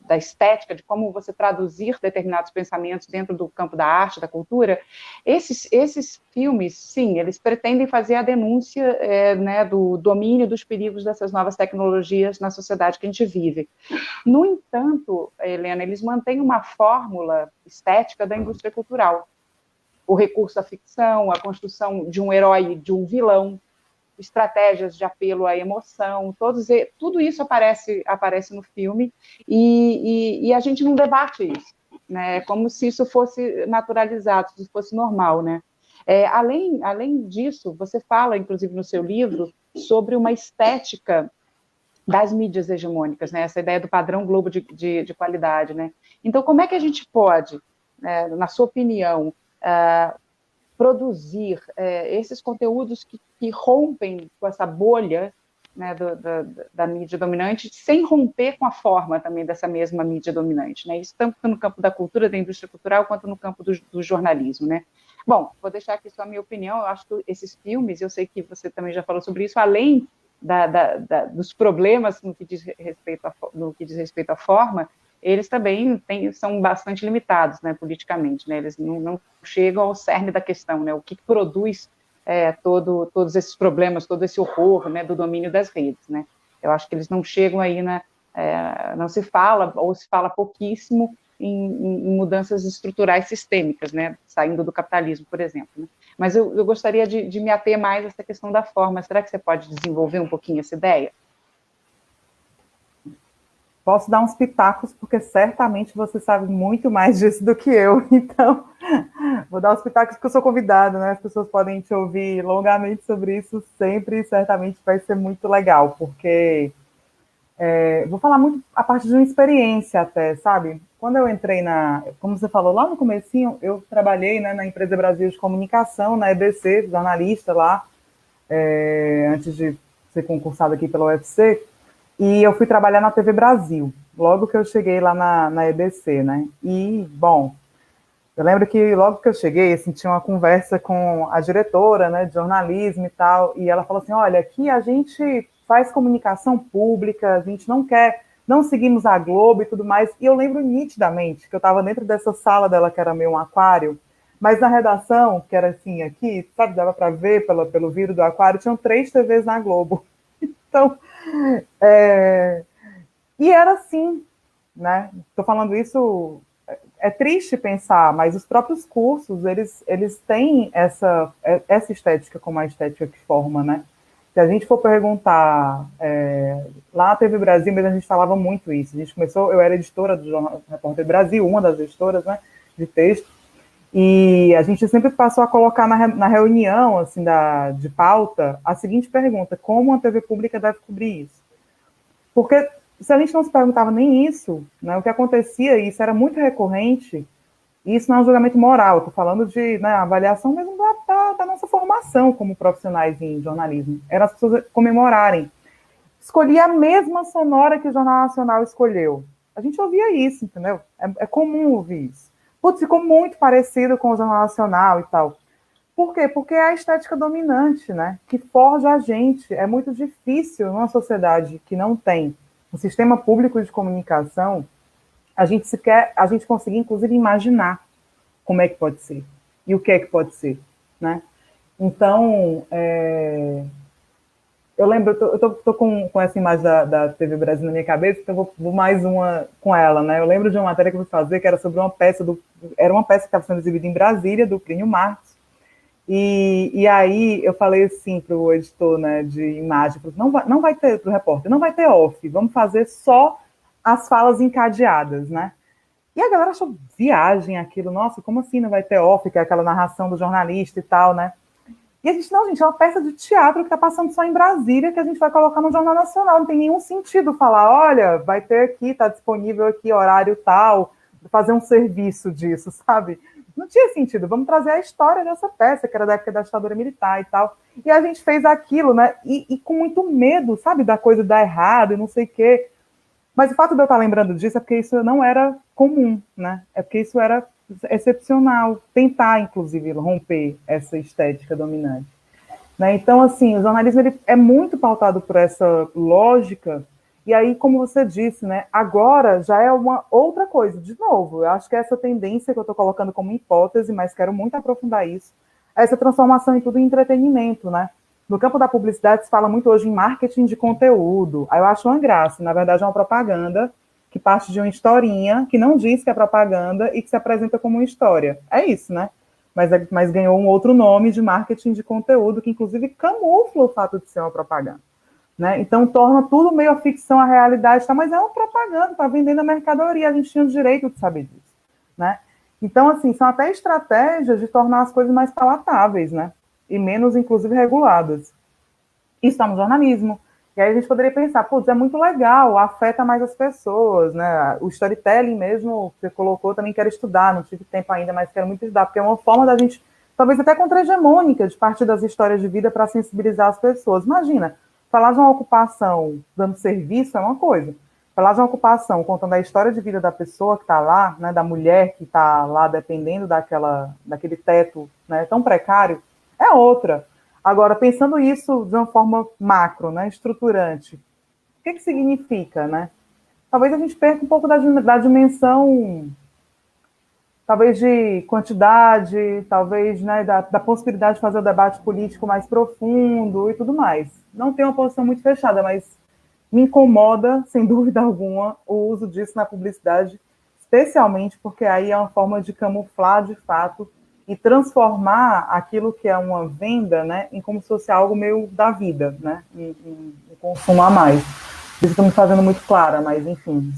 da estética, de como você traduzir determinados pensamentos dentro do campo da arte, da cultura, esses filmes, sim, eles pretendem fazer a denúncia né, do domínio dos perigos dessas novas tecnologias na sociedade que a gente vive. No entanto, Helena, eles mantêm uma fórmula estética da indústria cultural. O recurso à ficção, a construção de um herói, de um vilão, estratégias de apelo à emoção, tudo isso aparece no filme e a gente não debate isso, né? Como se isso fosse naturalizado, se isso fosse normal, né? Além disso, você fala, inclusive no seu livro, sobre uma estética das mídias hegemônicas, né? Essa ideia do padrão Globo de qualidade, né? Então, como é que a gente pode, na sua opinião, produzir esses conteúdos que rompem com essa bolha, né, da mídia dominante, sem romper com a forma também dessa mesma mídia dominante, né? Isso tanto no campo da cultura, da indústria cultural, quanto no campo do jornalismo, né? Bom, vou deixar aqui só a minha opinião. Eu acho que esses filmes, eu sei que você também já falou sobre isso, além dos problemas no que diz respeito à forma, eles também são bastante limitados, né, politicamente, né? Eles não chegam ao cerne da questão, né? O que produz todos esses problemas, todo esse horror, né, do domínio das redes, né? Eu acho que eles não chegam aí, não se fala, ou se fala pouquíssimo em mudanças estruturais sistêmicas, né, saindo do capitalismo, por exemplo, né? Mas eu gostaria de me ater mais a essa questão da forma. Será que você pode desenvolver um pouquinho essa ideia? Posso dar uns pitacos, porque certamente você sabe muito mais disso do que eu. Então, vou dar uns pitacos porque eu sou convidada, né? As pessoas podem te ouvir longamente sobre isso sempre, e certamente vai ser muito legal, porque vou falar muito a partir de uma experiência até, sabe? Quando eu entrei como você falou lá no comecinho, eu trabalhei, né, na Empresa Brasil de Comunicação, na EBC, jornalista lá, antes de ser concursada aqui pela UFC. E eu fui trabalhar na TV Brasil, logo que eu cheguei lá na EBC, né? E, bom, eu lembro que logo que eu cheguei, assim, tinha uma conversa com a diretora, né, de jornalismo e tal, e ela falou assim, olha, aqui a gente faz comunicação pública, a gente não seguimos a Globo e tudo mais. E eu lembro nitidamente que eu estava dentro dessa sala dela, que era meio um aquário, mas na redação, que era assim, aqui, sabe, dava para ver pelo vidro do aquário, tinham 3 TVs na Globo. Então, e era assim, né? Estou falando isso, é triste pensar, mas os próprios cursos, eles têm essa estética como a estética que forma, né? Se a gente for perguntar, lá na TV Brasil mesmo a gente falava muito isso. A gente começou, eu era editora do Jornal Repórter Brasil, uma das editoras, né, de texto, e a gente sempre passou a colocar na reunião, assim, de pauta, a seguinte pergunta: como a TV pública deve cobrir isso? Porque se a gente não se perguntava nem isso, né, o que acontecia, e isso era muito recorrente, e isso não é um julgamento moral, estou falando de, né, avaliação mesmo da nossa formação como profissionais em jornalismo, era as pessoas comemorarem. Escolhi a mesma sonora que o Jornal Nacional escolheu. A gente ouvia isso, entendeu? É comum ouvir isso. Putz, ficou muito parecido com o Jornal Nacional e tal. Por quê? Porque é a estética dominante, né? Que forja a gente. É muito difícil, numa sociedade que não tem um sistema público de comunicação, a gente conseguir, inclusive, imaginar como é que pode ser e o que é que pode ser, né? Então, eu lembro, eu tô com essa imagem da TV Brasil na minha cabeça, então vou mais uma com ela, né? Eu lembro de uma matéria que eu fui fazer, que era sobre era uma peça que estava sendo exibida em Brasília, do Plínio Marcos, e aí eu falei assim para o editor, né, de imagem, não vai ter, para o repórter, não vai ter off, vamos fazer só as falas encadeadas, né? E a galera achou viagem aquilo, nossa, como assim não vai ter off, que é aquela narração do jornalista e tal, né? E a gente, não, gente, é uma peça de teatro que está passando só em Brasília, que a gente vai colocar no Jornal Nacional. Não tem nenhum sentido falar, olha, vai ter aqui, está disponível aqui, horário tal, fazer um serviço disso, sabe? Não tinha sentido. Vamos trazer a história dessa peça, que era da época da ditadura militar e tal. E a gente fez aquilo, né? E com muito medo, sabe, da coisa dar errado e não sei o quê. Mas o fato de eu estar lembrando disso é porque isso não era comum, né? É porque isso era excepcional, tentar, inclusive, romper essa estética dominante, né? Então, assim, o jornalismo ele é muito pautado por essa lógica, E aí, como você disse, né, agora já é uma outra coisa. De novo, eu acho que essa tendência que eu estou colocando como hipótese, mas quero muito aprofundar isso, é essa transformação em tudo em entretenimento, né? No campo da publicidade se fala muito hoje em marketing de conteúdo. Aí eu acho uma graça, na verdade é uma propaganda que parte de uma historinha que não diz que é propaganda e que se apresenta como uma história. É isso, né? Mas ganhou um outro nome de marketing de conteúdo, que inclusive camufla o fato de ser uma propaganda. Né? Então torna tudo meio a ficção, a realidade, tá? Mas é uma propaganda, está vendendo a mercadoria, a gente tinha o direito de saber disso. Né? Então, assim, são até estratégias de tornar as coisas mais palatáveis, né? E menos, inclusive, reguladas. Isso está no jornalismo. E aí a gente poderia pensar, putz, é muito legal, afeta mais as pessoas, né? O storytelling mesmo, que você colocou, também quero estudar, não tive tempo ainda, mas quero muito estudar, porque é uma forma da gente, talvez até contra-hegemônica, de partir das histórias de vida para sensibilizar as pessoas. Imagina, falar de uma ocupação dando serviço é uma coisa. Falar de uma ocupação contando a história de vida da pessoa que está lá, né, da mulher que está lá dependendo daquele teto, né, tão precário, é outra. Agora, pensando isso de uma forma macro, né, estruturante, o que significa, né? Talvez a gente perca um pouco da dimensão, talvez de quantidade, talvez, né, da possibilidade de fazer o debate político mais profundo e tudo mais. Não tenho uma posição muito fechada, mas me incomoda, sem dúvida alguma, o uso disso na publicidade, especialmente porque aí é uma forma de camuflar, de fato, e transformar aquilo que é uma venda, né, em como se fosse algo meio da vida, né, em consumo a mais. Isso estou me fazendo muito clara, mas, enfim,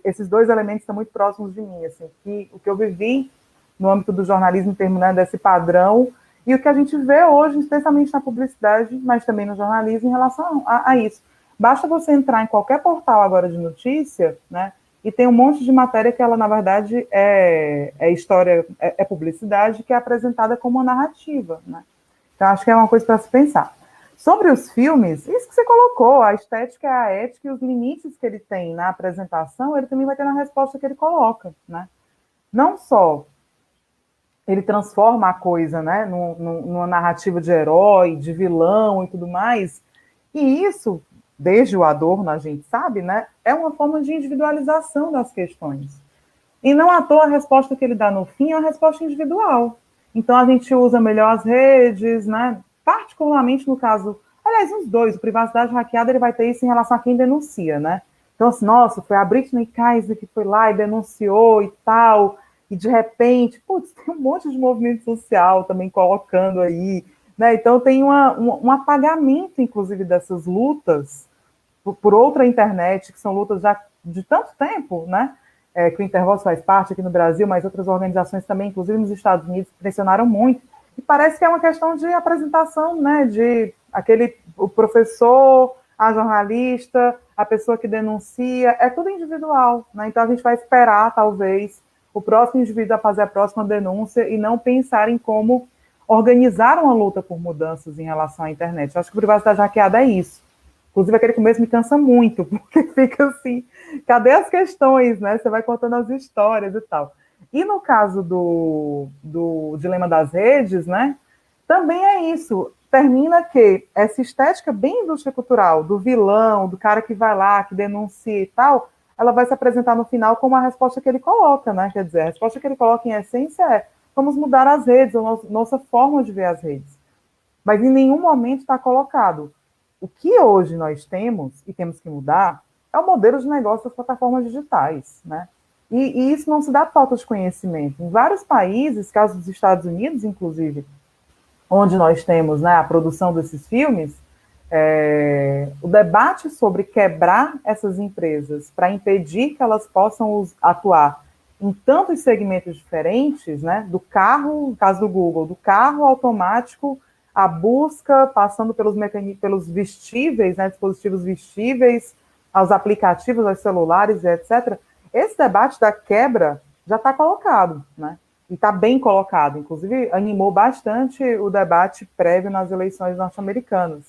esses dois elementos são muito próximos de mim, assim, que o que eu vivi no âmbito do jornalismo, em termos, né, desse padrão, e o que a gente vê hoje, especialmente na publicidade, mas também no jornalismo, em relação a isso. Basta você entrar em qualquer portal agora de notícia, né, e tem um monte de matéria que ela, na verdade, é história, é publicidade, que é apresentada como uma narrativa, né. Então, acho que é uma coisa para se pensar. Sobre os filmes, isso que você colocou, a estética, a ética e os limites que ele tem na apresentação, ele também vai ter na resposta que ele coloca, né. Não só ele transforma a coisa, né, numa narrativa de herói, de vilão e tudo mais, e isso, desde o Adorno, a gente sabe, né, é uma forma de individualização das questões. E não à toa a resposta que ele dá no fim é uma resposta individual. Então a gente usa melhor as redes, né, particularmente no caso, aliás, os dois, o privacidade hackeada, ele vai ter isso em relação a quem denuncia, né. Então, assim, nossa, foi a Britney Kaiser que foi lá e denunciou e tal, e de repente, putz, tem um monte de movimento social também colocando aí, né? Então tem um apagamento, inclusive, dessas lutas por outra internet, que são lutas já de tanto tempo, né? Que o Intervoz faz parte aqui no Brasil, mas outras organizações também, inclusive nos Estados Unidos, pressionaram muito. E parece que é uma questão de apresentação, né? De o professor, a jornalista, a pessoa que denuncia, é tudo individual, né? Então a gente vai esperar, talvez, o próximo indivíduo a fazer a próxima denúncia e não pensar em como organizar uma luta por mudanças em relação à internet. Eu acho que a privacidade hackeada é isso. Inclusive, aquele começo me cansa muito, porque fica assim, cadê as questões, né? Você vai contando as histórias e tal. E no caso do dilema das redes, né? Também é isso. Termina que essa estética bem indústria cultural, do vilão, do cara que vai lá, que denuncia e tal, ela vai se apresentar no final como a resposta que ele coloca, né? Quer dizer, a resposta que ele coloca em essência é: vamos mudar as redes, a nossa forma de ver as redes. Mas em nenhum momento está colocado. O que hoje nós temos, e temos que mudar, é o modelo de negócio das plataformas digitais, né? E isso não se dá por falta de conhecimento. Em vários países, caso dos Estados Unidos, inclusive, onde nós temos, né, a produção desses filmes, o debate sobre quebrar essas empresas para impedir que elas possam atuar em tantos segmentos diferentes, né, do carro, no caso do Google, do carro automático, a busca, passando pelos vestíveis, né, dispositivos vestíveis, aos aplicativos, aos celulares, etc. Esse debate da quebra já está colocado, né? E está bem colocado. Inclusive, animou bastante o debate prévio nas eleições norte-americanas.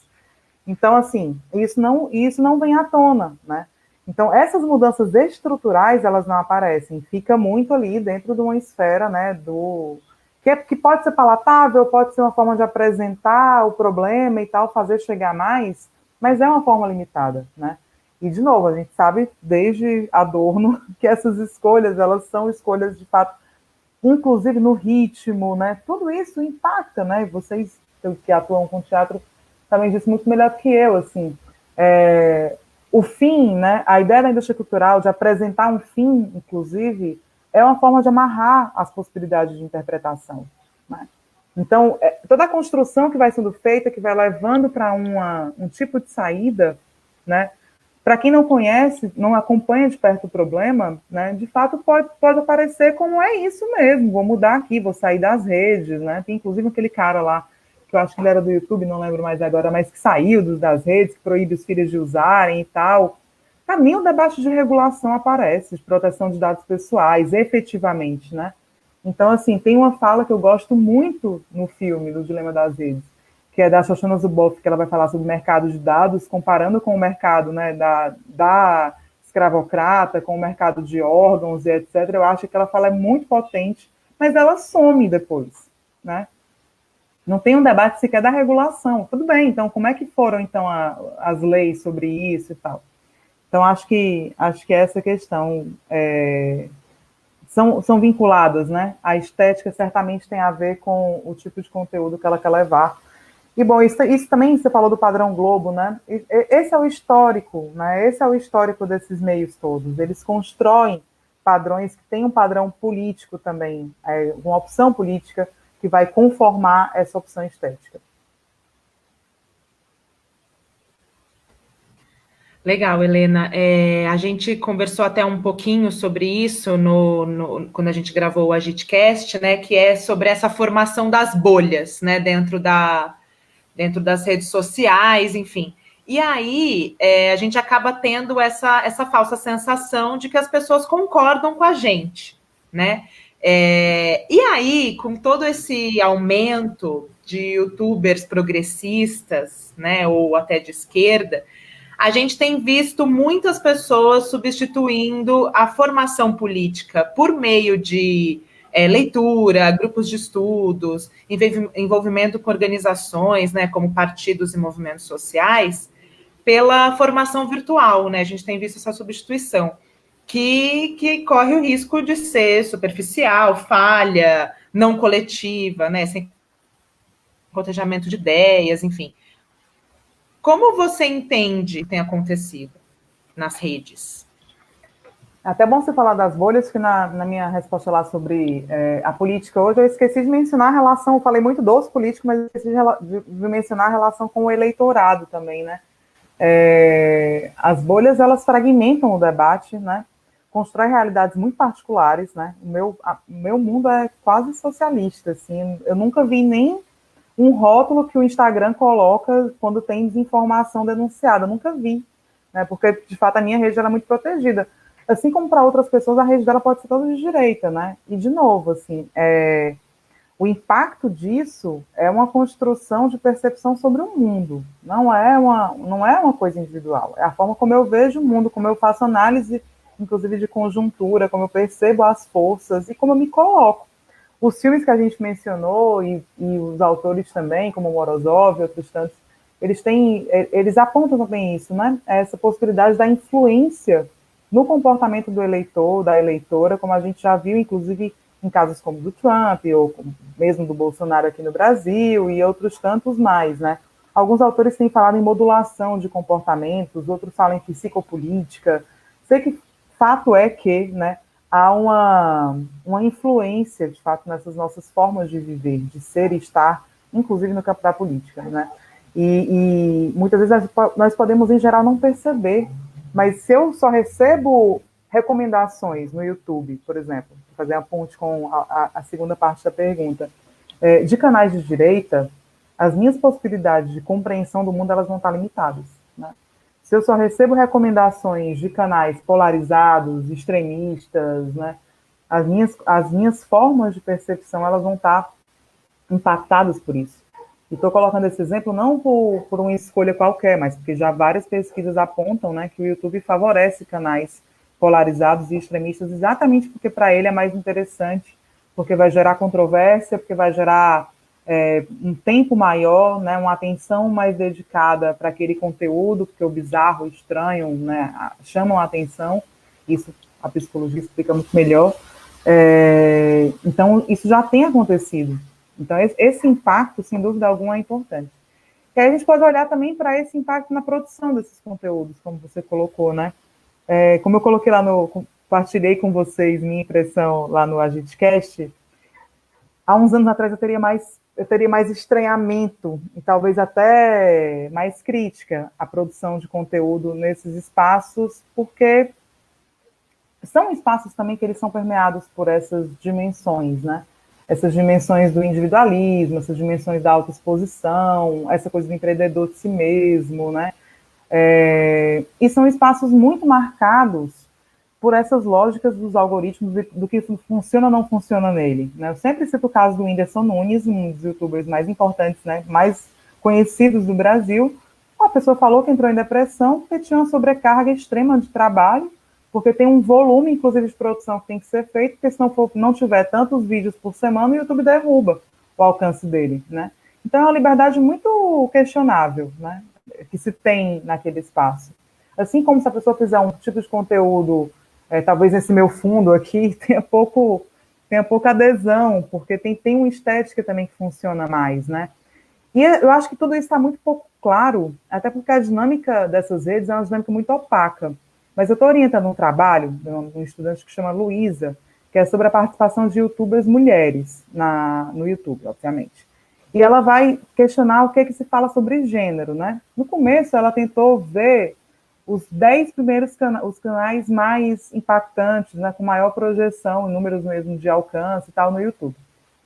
Então, assim, isso não vem à tona, né? Então, essas mudanças estruturais, elas não aparecem. Fica muito ali dentro de uma esfera, né, que pode ser palatável, pode ser uma forma de apresentar o problema e tal, fazer chegar mais, mas é uma forma limitada, né? E, de novo, a gente sabe, desde Adorno, que essas escolhas, elas são escolhas, de fato, inclusive no ritmo, né? Tudo isso impacta, né? Vocês que atuam com teatro também disse muito melhor do que eu, assim. O fim, né? A ideia da indústria cultural de apresentar um fim, inclusive, é uma forma de amarrar as possibilidades de interpretação, né? Então, toda a construção que vai sendo feita, que vai levando para um tipo de saída, né? Para quem não conhece, não acompanha de perto o problema, né? De fato pode aparecer como é isso mesmo, vou mudar aqui, vou sair das redes, né? Tem inclusive aquele cara lá, que eu acho que ele era do YouTube, não lembro mais agora, mas que saiu das redes, que proíbe os filhos de usarem e tal. Para mim, o debate de regulação aparece, de proteção de dados pessoais, efetivamente, né? Então, assim, tem uma fala que eu gosto muito no filme, do Dilema das Redes, que é da Shoshana Zuboff, que ela vai falar sobre o mercado de dados, comparando com o mercado, né, da escravocrata, com o mercado de órgãos e etc. Eu acho que ela fala é muito potente, mas ela some depois, né? Não tem um debate sequer da regulação. Tudo bem, então como é que foram então as leis sobre isso e tal? Então acho que essa questão são vinculadas, né? A estética certamente tem a ver com o tipo de conteúdo que ela quer levar. E, bom, isso também, você falou do padrão Globo, né? Esse é o histórico, né? Esse é o histórico desses meios todos. Eles constroem padrões que têm um padrão político também, uma opção política que vai conformar essa opção estética. Legal, Helena. A gente conversou até um pouquinho sobre isso quando a gente gravou o Agitcast, né? Que é sobre essa formação das bolhas, né? Dentro das redes sociais, enfim. E aí a gente acaba tendo essa falsa sensação de que as pessoas concordam com a gente, né? E aí, com todo esse aumento de youtubers progressistas, né, ou até de esquerda, a gente tem visto muitas pessoas substituindo a formação política por meio de leitura, grupos de estudos, envolvimento com organizações, né, como partidos e movimentos sociais, pela formação virtual, né? A gente tem visto essa substituição, que corre o risco de ser superficial, falha, não coletiva, né, sem cotejamento de ideias, enfim. Como você entende que tem acontecido nas redes? Até bom você falar das bolhas, que na minha resposta lá sobre a política hoje, eu esqueci de mencionar a relação, eu falei muito dos políticos, mas esqueci de mencionar a relação com o eleitorado também, né? As bolhas, elas fragmentam o debate, né? Constroem realidades muito particulares, né? O meu mundo é quase socialista, assim, eu nunca vi nem um rótulo que o Instagram coloca quando tem desinformação denunciada, eu nunca vi, né? Porque, de fato, a minha rede era muito protegida. Assim como para outras pessoas, a rede dela pode ser toda de direita, né? E, de novo, assim, o impacto disso é uma construção de percepção sobre o mundo, não é uma coisa individual, é a forma como eu vejo o mundo, como eu faço análise, inclusive de conjuntura, como eu percebo as forças e como eu me coloco. Os filmes que a gente mencionou, e os autores também, como Morozov e outros tantos, eles apontam também isso, né? Essa possibilidade da influência no comportamento do eleitor, da eleitora, como a gente já viu, inclusive, em casos como do Trump, ou mesmo do Bolsonaro aqui no Brasil, e outros tantos mais, né? Alguns autores têm falado em modulação de comportamentos, outros falam em psicopolítica. Sei que fato é que, né, há uma influência, de fato, nessas nossas formas de viver, de ser e estar, inclusive no campo da política, né? E muitas vezes nós podemos, em geral, não perceber, mas se eu só recebo recomendações no YouTube, por exemplo, vou fazer a ponte com a segunda parte da pergunta, de canais de direita, as minhas possibilidades de compreensão do mundo, elas vão estar limitadas, né? Se eu só recebo recomendações de canais polarizados, extremistas, né, as minhas formas de percepção, elas vão estar impactadas por isso. E estou colocando esse exemplo não por uma escolha qualquer, mas porque já várias pesquisas apontam, né, que o YouTube favorece canais polarizados e extremistas exatamente porque para ele é mais interessante, porque vai gerar controvérsia, porque vai gerar um tempo maior, né, uma atenção mais dedicada para aquele conteúdo, porque o bizarro, o estranho, né, chamam a atenção, isso a psicologia explica muito melhor. Então, isso já tem acontecido. Então, esse impacto, sem dúvida alguma, é importante. E aí a gente pode olhar também para esse impacto na produção desses conteúdos, como você colocou, né? Como eu coloquei lá compartilhei com vocês minha impressão lá no Agitcast, há uns anos atrás eu teria mais estranhamento e talvez até mais crítica à produção de conteúdo nesses espaços, porque são espaços também que eles são permeados por essas dimensões, né? Essas dimensões do individualismo, essas dimensões da autoexposição, essa coisa do empreendedor de si mesmo, né? E são espaços muito marcados por essas lógicas dos algoritmos, do que funciona ou não funciona nele, né? Eu sempre cito o caso do Whindersson Nunes, um dos youtubers mais importantes, né, mais conhecidos do Brasil. Uma pessoa falou que entrou em depressão porque tinha uma sobrecarga extrema de trabalho, porque tem um volume, inclusive, de produção que tem que ser feito, porque se não tiver tantos vídeos por semana, o YouTube derruba o alcance dele, né? Então, é uma liberdade muito questionável, né, que se tem naquele espaço. Assim como se a pessoa fizer um tipo de conteúdo, talvez esse meu fundo aqui tenha pouca adesão, porque tem uma estética também que funciona mais, né? E eu acho que tudo isso está muito pouco claro, até porque a dinâmica dessas redes é uma dinâmica muito opaca. Mas eu estou orientando um trabalho de um estudante que chama Luísa, que é sobre a participação de youtubers mulheres no YouTube, obviamente. E ela vai questionar o que se fala sobre gênero, né? No começo, ela tentou ver os 10 primeiros os canais mais impactantes, né, com maior projeção, números mesmo de alcance e tal, no YouTube.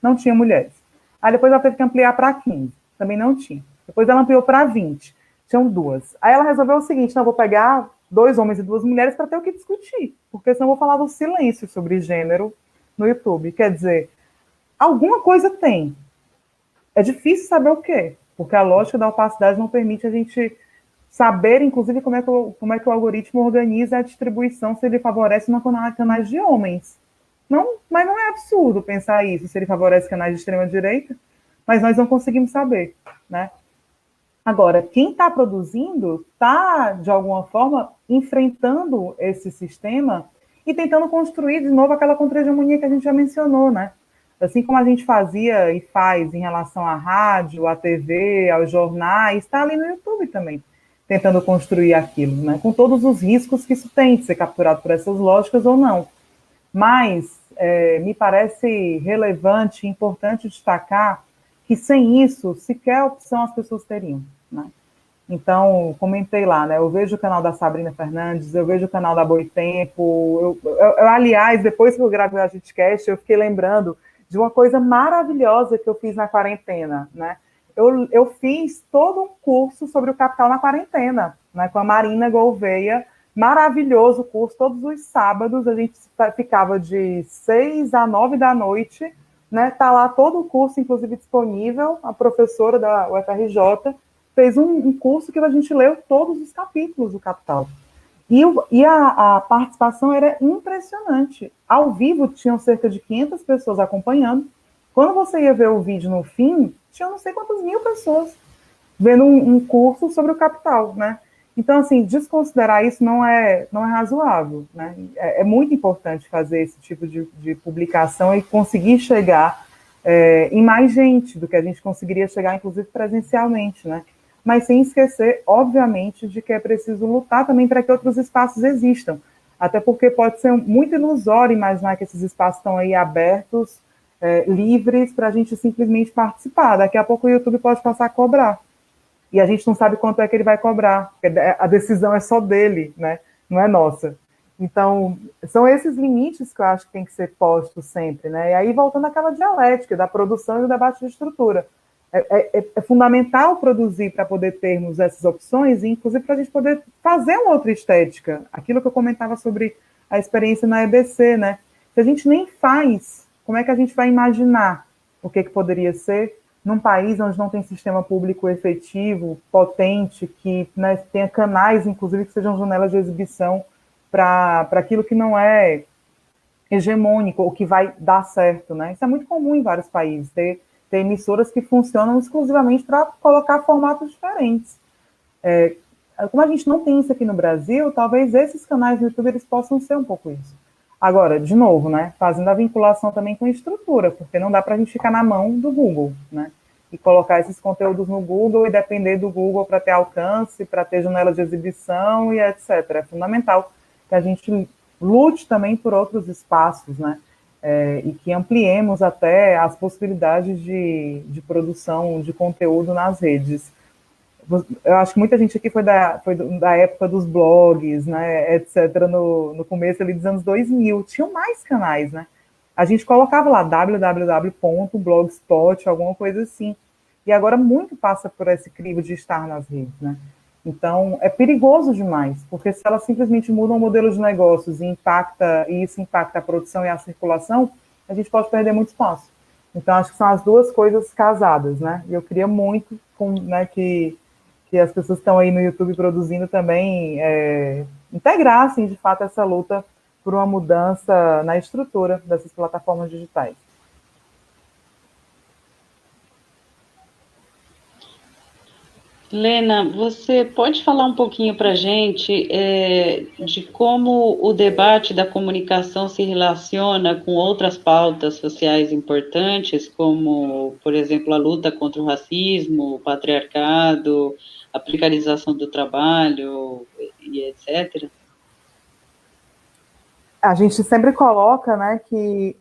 Não tinha mulheres. Aí depois ela teve que ampliar para 15, também não tinha. Depois ela ampliou para 20, tinham 2. Aí ela resolveu o seguinte, não, vou pegar 2 homens e 2 mulheres para ter o que discutir, porque senão eu vou falar do silêncio sobre gênero no YouTube. Quer dizer, alguma coisa tem. É difícil saber o quê, porque a lógica da opacidade não permite a gente saber, inclusive, como é que o algoritmo organiza a distribuição, se ele favorece ou não canais de homens. Não, mas não é absurdo pensar isso, se ele favorece canais de extrema-direita, mas nós não conseguimos saber, né? Agora, quem está produzindo está, de alguma forma, enfrentando esse sistema e tentando construir de novo aquela contra-hegemonia que a gente já mencionou, né? Assim como a gente fazia e faz em relação à rádio, à TV, aos jornais, está ali no YouTube também, tentando construir aquilo, né? Com todos os riscos que isso tem de ser capturado por essas lógicas ou não. Mas me parece relevante e importante destacar que sem isso, sequer opção as pessoas teriam, né? Então, comentei lá, né? Eu vejo o canal da Sabrina Fernandes, eu vejo o canal da Boitempo. Aliás, depois que eu gravei o Agitcast, eu fiquei lembrando de uma coisa maravilhosa que eu fiz na quarentena, né? Eu fiz todo um curso sobre o capital na quarentena, né? Com a Marina Gouveia, maravilhoso curso, todos os sábados, a gente ficava de 6 a 9 da noite, né? Tá lá todo o curso, inclusive, disponível, a professora da UFRJ fez um curso que a gente leu todos os capítulos do Capital. E a participação era impressionante. Ao vivo, tinham cerca de 500 pessoas acompanhando. Quando você ia ver o vídeo no fim, tinha não sei quantas mil pessoas vendo um curso sobre o Capital, né? Então, assim, desconsiderar isso não é razoável, né? É muito importante fazer esse tipo de publicação e conseguir chegar em mais gente do que a gente conseguiria chegar, inclusive, presencialmente, né? Mas sem esquecer, obviamente, de que é preciso lutar também para que outros espaços existam. Até porque pode ser muito ilusório imaginar que esses espaços estão aí abertos, livres, para a gente simplesmente participar. Daqui a pouco o YouTube pode passar a cobrar. E a gente não sabe quanto é que ele vai cobrar, porque a decisão é só dele, né? Não é nossa. Então, são esses limites que eu acho que tem que ser postos sempre, né? E aí, voltando àquela dialética da produção e do debate de estrutura. É fundamental produzir para poder termos essas opções, e inclusive para a gente poder fazer uma outra estética. Aquilo que eu comentava sobre a experiência na EBC, né? Se a gente nem faz, como é que a gente vai imaginar o que poderia ser num país onde não tem sistema público efetivo, potente, que, né, tenha canais, inclusive, que sejam janelas de exibição para aquilo que não é hegemônico ou que vai dar certo, né? Isso é muito comum em vários países, ter ter emissoras que funcionam exclusivamente para colocar formatos diferentes. Como a gente não tem isso aqui no Brasil, talvez esses canais no YouTube eles possam ser um pouco isso. Agora, de novo, né, fazendo a vinculação também com a estrutura, porque não dá para a gente ficar na mão do Google, né, e colocar esses conteúdos no Google e depender do Google para ter alcance, para ter janela de exibição e etc. É fundamental que a gente lute também por outros espaços, né, e que ampliemos até as possibilidades de produção de conteúdo nas redes. Eu acho que muita gente aqui foi da época dos blogs, né, etc., no começo ali dos anos 2000. Tinham mais canais, né? A gente colocava lá www.blogspot, alguma coisa assim. E agora muito passa por esse crivo de estar nas redes, né? Então, é perigoso demais, porque se ela simplesmente muda o modelo de negócios e isso impacta a produção e a circulação, a gente pode perder muito espaço. Então, acho que são as duas coisas casadas, né? E eu queria muito, né, que as pessoas que estão aí no YouTube produzindo também integrassem, de fato, essa luta por uma mudança na estrutura dessas plataformas digitais. Lena, você pode falar um pouquinho para a gente de como o debate da comunicação se relaciona com outras pautas sociais importantes, como, por exemplo, a luta contra o racismo, o patriarcado, a precarização do trabalho e etc.? A gente sempre coloca, né, que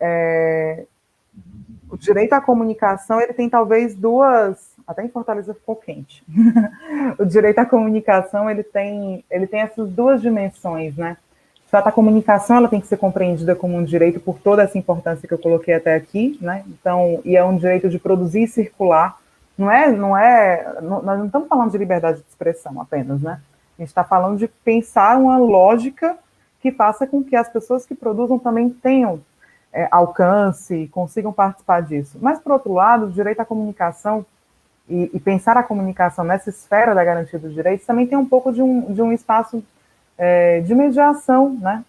o direito à comunicação ele tem talvez duas. Até em Fortaleza ficou quente. O direito à comunicação ele tem essas duas dimensões, né? De fato, a comunicação ela tem que ser compreendida como um direito por toda essa importância que eu coloquei até aqui, né? Então, e é um direito de produzir e circular. Nós não estamos falando de liberdade de expressão apenas, né? A gente está falando de pensar uma lógica que faça com que as pessoas que produzam também tenham alcance, consigam participar disso. Mas, por outro lado, o direito à comunicação e pensar a comunicação nessa esfera da garantia dos direitos também tem um pouco de um espaço de mediação, né?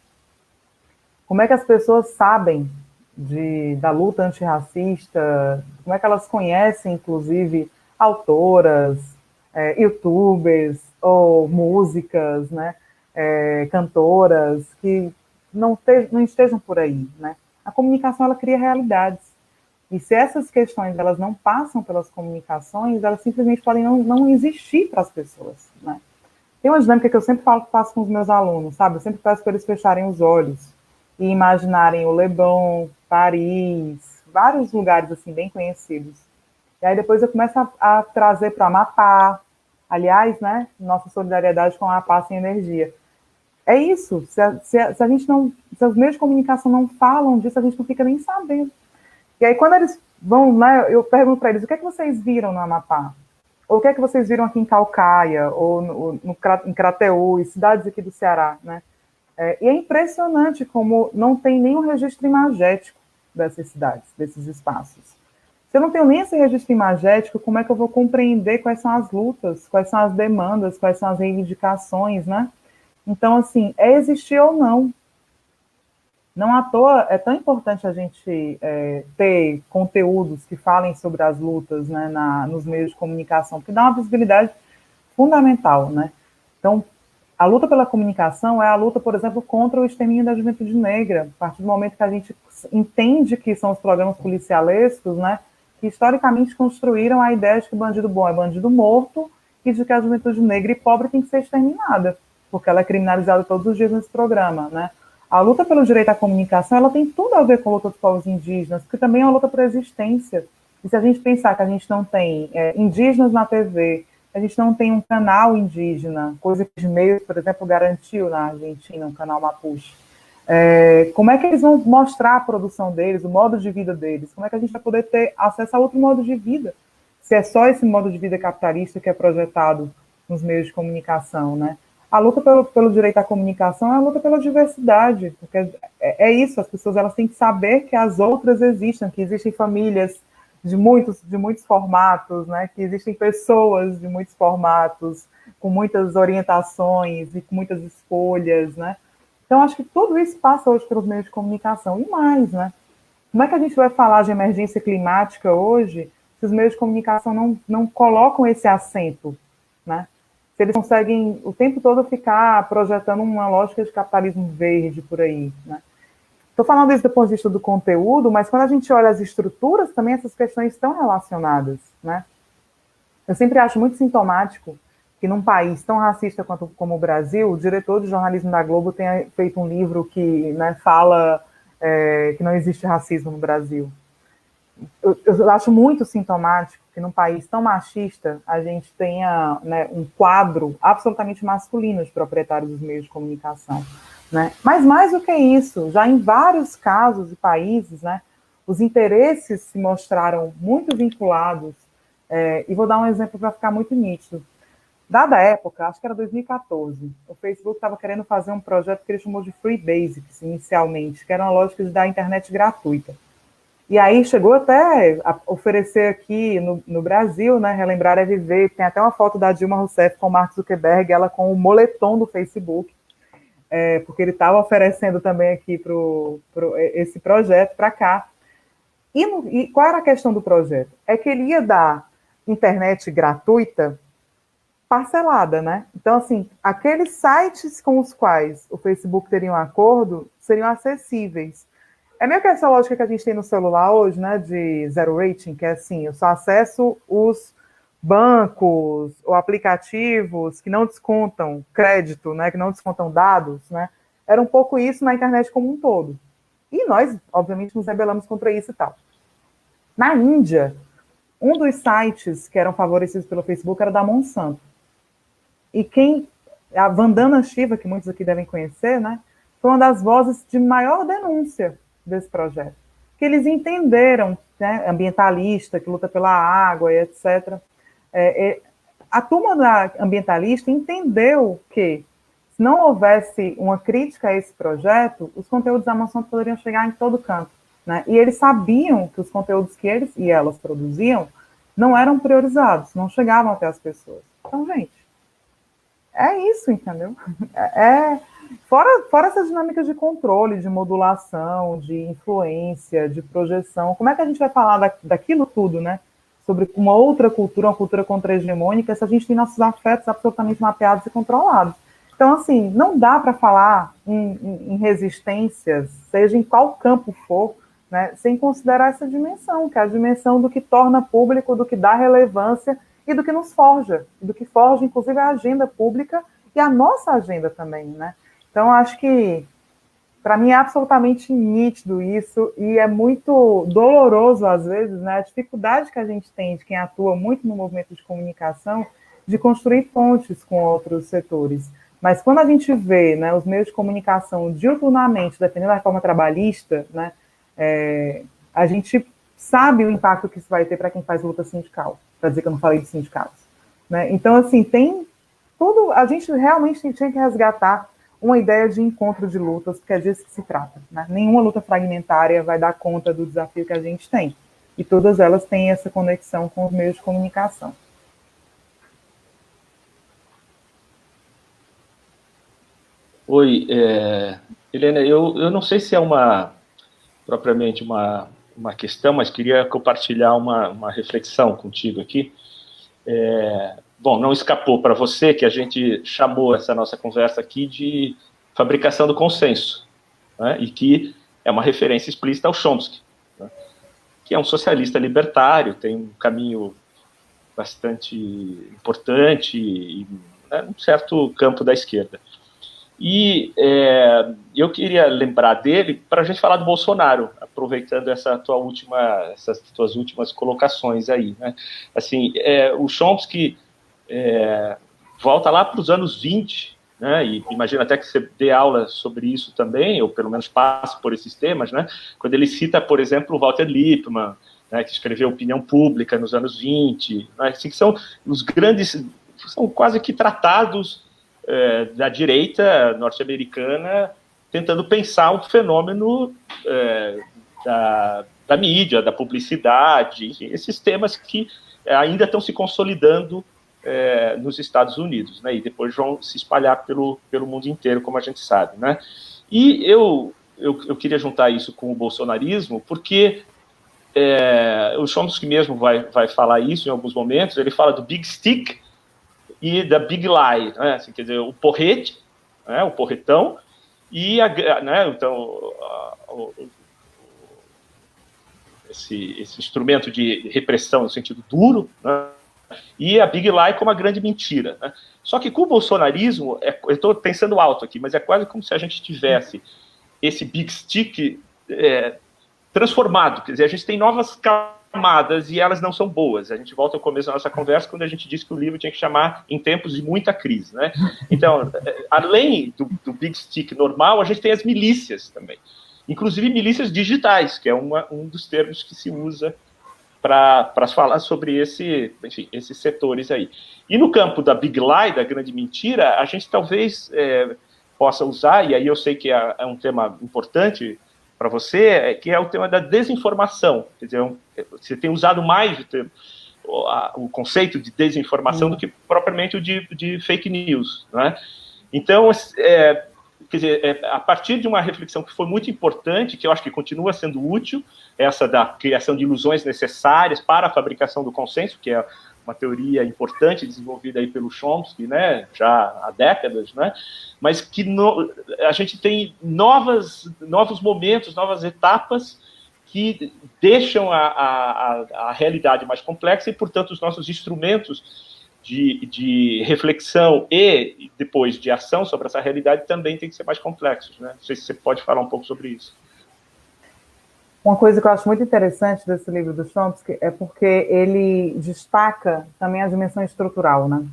Como é que as pessoas sabem da luta antirracista, como é que elas conhecem, inclusive, autoras, youtubers ou músicas, né? Cantoras que não estejam por aí, né? A comunicação, ela cria realidades. E se essas questões elas não passam pelas comunicações, elas simplesmente podem não existir para as pessoas, né? Tem uma dinâmica que eu sempre faço com os meus alunos, sabe? Eu sempre peço para eles fecharem os olhos e imaginarem o Leblon, Paris, vários lugares assim bem conhecidos. E aí depois eu começo a trazer para Amapá, aliás, né? Nossa solidariedade com a Amapá sem energia. É isso. Se os meios de comunicação não falam disso, a gente não fica nem sabendo. E aí, quando eles vão, né, eu pergunto para eles, o que é que vocês viram no Amapá? Ou o que é que vocês viram aqui em Caucaia, ou em Crateús, cidades aqui do Ceará, né? E é impressionante como não tem nenhum registro imagético dessas cidades, desses espaços. Se eu não tenho nem esse registro imagético, como é que eu vou compreender quais são as lutas, quais são as demandas, quais são as reivindicações, né? Então, assim, existir ou não. Não à toa é tão importante a gente ter conteúdos que falem sobre as lutas, né, nos meios de comunicação, porque dá uma visibilidade fundamental, né? Então, a luta pela comunicação é a luta, por exemplo, contra o extermínio da juventude negra. A partir do momento que a gente entende que são os programas policialescos, né, que historicamente construíram a ideia de que bandido bom é bandido morto e de que a juventude negra e pobre tem que ser exterminada, porque ela é criminalizada todos os dias nesse programa, né? A luta pelo direito à comunicação, ela tem tudo a ver com a luta dos povos indígenas, porque também é uma luta por existência. E se a gente pensar que a gente não tem indígenas na TV, a gente não tem um canal indígena, coisa que os meios, por exemplo, garantiu na Argentina, um canal Mapuche, como é que eles vão mostrar a produção deles, o modo de vida deles? Como é que a gente vai poder ter acesso a outro modo de vida? Se é só esse modo de vida capitalista que é projetado nos meios de comunicação, né? A luta pelo direito à comunicação é a luta pela diversidade, porque é isso, as pessoas elas têm que saber que as outras existem, que existem famílias de muitos formatos, né, que existem pessoas de muitos formatos, com muitas orientações e com muitas escolhas, né. Então, acho que tudo isso passa hoje pelos meios de comunicação, e mais, né. Como é que a gente vai falar de emergência climática hoje se os meios de comunicação não colocam esse acento, né? Se eles conseguem o tempo todo ficar projetando uma lógica de capitalismo verde por aí, né? Estou falando isso do ponto de vista do conteúdo, mas quando a gente olha as estruturas, também essas questões estão relacionadas, né? Eu sempre acho muito sintomático que num país tão racista como o Brasil, o diretor de jornalismo da Globo tenha feito um livro que, né, fala que não existe racismo no Brasil. Eu acho muito sintomático que num país tão machista a gente tenha, né, um quadro absolutamente masculino de proprietários dos meios de comunicação, né? Mas mais do que isso, já em vários casos e países, né, os interesses se mostraram muito vinculados, e vou dar um exemplo para ficar muito nítido. Dada a época, acho que era 2014, o Facebook estava querendo fazer um projeto que ele chamou de Free Basics, inicialmente, que era uma lógica de dar internet gratuita. E aí chegou até a oferecer aqui no Brasil, né, Relembrar é Viver, tem até uma foto da Dilma Rousseff com o Mark Zuckerberg, ela com o moletom do Facebook, porque ele estava oferecendo também aqui esse projeto para cá. E qual era a questão do projeto? É que ele ia dar internet gratuita parcelada, né? Então, assim, aqueles sites com os quais o Facebook teria um acordo seriam acessíveis. É meio que essa lógica que a gente tem no celular hoje, né, de zero rating, que é assim, eu só acesso os bancos ou aplicativos que não descontam crédito, né, que não descontam dados, né? Era um pouco isso na internet como um todo. E nós, obviamente, nos rebelamos contra isso e tal. Na Índia, um dos sites que eram favorecidos pelo Facebook era da Monsanto. E a Vandana Shiva, que muitos aqui devem conhecer, né, foi uma das vozes de maior denúncia desse projeto. Que eles entenderam, né, ambientalista, que luta pela água e etc. A turma ambientalista entendeu que, se não houvesse uma crítica a esse projeto, os conteúdos da Monsanto poderiam chegar em todo canto, né? E eles sabiam que os conteúdos que eles e elas produziam não eram priorizados, não chegavam até as pessoas. Então, gente, é isso, entendeu? Fora essas dinâmicas de controle, de modulação, de influência, de projeção, como é que a gente vai falar daquilo tudo, né? Sobre uma outra cultura, uma cultura contra-hegemônica, se a gente tem nossos afetos absolutamente mapeados e controlados. Então, assim, não dá para falar em resistências, seja em qual campo for, né, sem considerar essa dimensão, que é a dimensão do que torna público, do que dá relevância e do que nos forja, do que forja, inclusive, a agenda pública e a nossa agenda também, né? Então, acho que, para mim, é absolutamente nítido isso e é muito doloroso, às vezes, né, a dificuldade que a gente tem de quem atua muito no movimento de comunicação de construir pontes com outros setores. Mas quando a gente vê, né, os meios de comunicação diuturnamente defendendo a reforma trabalhista, né, a gente sabe o impacto que isso vai ter para quem faz luta sindical, para dizer que eu não falei de sindicatos, né? Então, assim, tem tudo, a gente realmente tinha que resgatar uma ideia de encontro de lutas, porque é disso que se trata, né? Nenhuma luta fragmentária vai dar conta do desafio que a gente tem, e todas elas têm essa conexão com os meios de comunicação. Oi, Helena, eu não sei se é propriamente uma questão, mas queria compartilhar uma reflexão contigo aqui. Bom, não escapou para você que a gente chamou essa nossa conversa aqui de fabricação do consenso, né? E que é uma referência explícita ao Chomsky, né? Que é um socialista libertário, tem um caminho bastante importante e, né, um certo campo da esquerda. E eu queria lembrar dele para a gente falar do Bolsonaro, aproveitando essas tuas últimas colocações aí, né? Assim, o Chomsky volta lá para os anos 20, né? E imagino até que você dê aula sobre isso também, ou pelo menos passe por esses temas, né? Quando ele cita, por exemplo, o Walter Lippmann, né, que escreveu Opinião Pública nos anos 20, né? Assim, que são os grandes, são quase que tratados da direita norte-americana tentando pensar um fenômeno da mídia, da publicidade, enfim, esses temas que ainda estão se consolidando nos Estados Unidos, né, e depois vão se espalhar pelo mundo inteiro, como a gente sabe, né? E eu queria juntar isso com o bolsonarismo, porque o Chomsky mesmo vai falar isso em alguns momentos. Ele fala do Big Stick e da Big Lie, né? Assim, quer dizer, o porrete, né? O porretão, e né? Então, esse instrumento de repressão no sentido duro, né? E a Big Lie como a grande mentira, né? Só que com o bolsonarismo, eu estou pensando alto aqui, mas é quase como se a gente tivesse esse Big Stick transformado, quer dizer, a gente tem novas camadas e elas não são boas. A gente volta ao começo da nossa conversa quando a gente disse que o livro tinha que chamar Em Tempos de Muita Crise, né? Então, além do Big Stick normal, a gente tem as milícias também, inclusive milícias digitais, que é um dos termos que se usa para falar sobre esses setores aí. E no campo da Big Lie, da grande mentira, a gente talvez possa usar, e aí eu sei que é um tema importante para você, que é o tema da desinformação. Quer dizer, você tem usado mais o conceito de desinformação do que propriamente o de fake news, né? Então, quer dizer, a partir de uma reflexão que foi muito importante, que eu acho que continua sendo útil, essa da criação de ilusões necessárias para a fabricação do consenso, que é uma teoria importante desenvolvida aí pelo Chomsky, né, já há décadas, né, mas que a gente tem novos momentos, novas etapas que deixam a realidade mais complexa e, portanto, os nossos instrumentos de reflexão e depois de ação sobre essa realidade também tem que ser mais complexos, né? Não sei se você pode falar um pouco sobre isso. Uma coisa que eu acho muito interessante desse livro do Chomsky é porque ele destaca também a dimensão estrutural, né?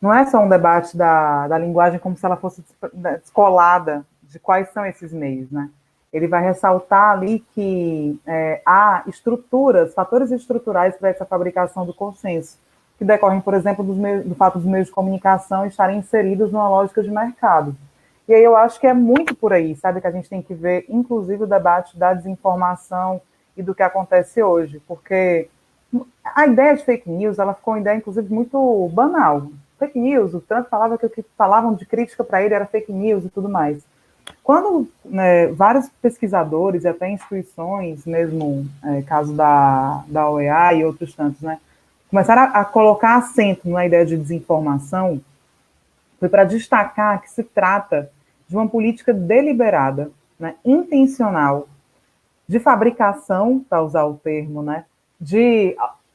Não é só um debate da linguagem como se ela fosse descolada de quais são esses meios, né? Ele vai ressaltar ali que há estruturas, fatores estruturais para essa fabricação do consenso, que decorrem, por exemplo, do fato dos meios de comunicação estarem inseridos numa lógica de mercado. E aí eu acho que é muito por aí, sabe, que a gente tem que ver, inclusive, o debate da desinformação e do que acontece hoje, porque a ideia de fake news, ela ficou uma ideia, inclusive, muito banal. Fake news, o Trump falava que o que falavam de crítica para ele era fake news e tudo mais. Quando vários pesquisadores e até instituições, mesmo caso da OEA e outros tantos, né, começaram a colocar acento na ideia de desinformação, foi para destacar que se trata de uma política deliberada, né, intencional, de fabricação, para usar o termo, né,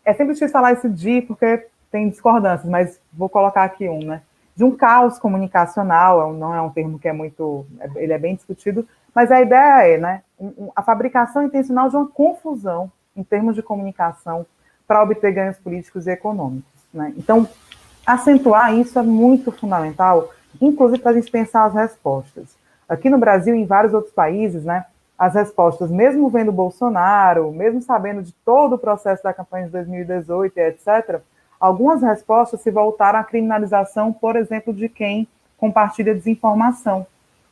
é sempre difícil falar esse de, porque tem discordâncias, mas vou colocar aqui né, de um caos comunicacional, não é um termo que é muito, ele é bem discutido, mas a ideia né, a fabricação intencional de uma confusão em termos de comunicação para obter ganhos políticos e econômicos, né. Então, acentuar isso é muito fundamental, inclusive para a gente pensar as respostas. Aqui no Brasil e em vários outros países, né, as respostas, mesmo vendo Bolsonaro, mesmo sabendo de todo o processo da campanha de 2018, etc., algumas respostas se voltaram à criminalização, por exemplo, de quem compartilha desinformação,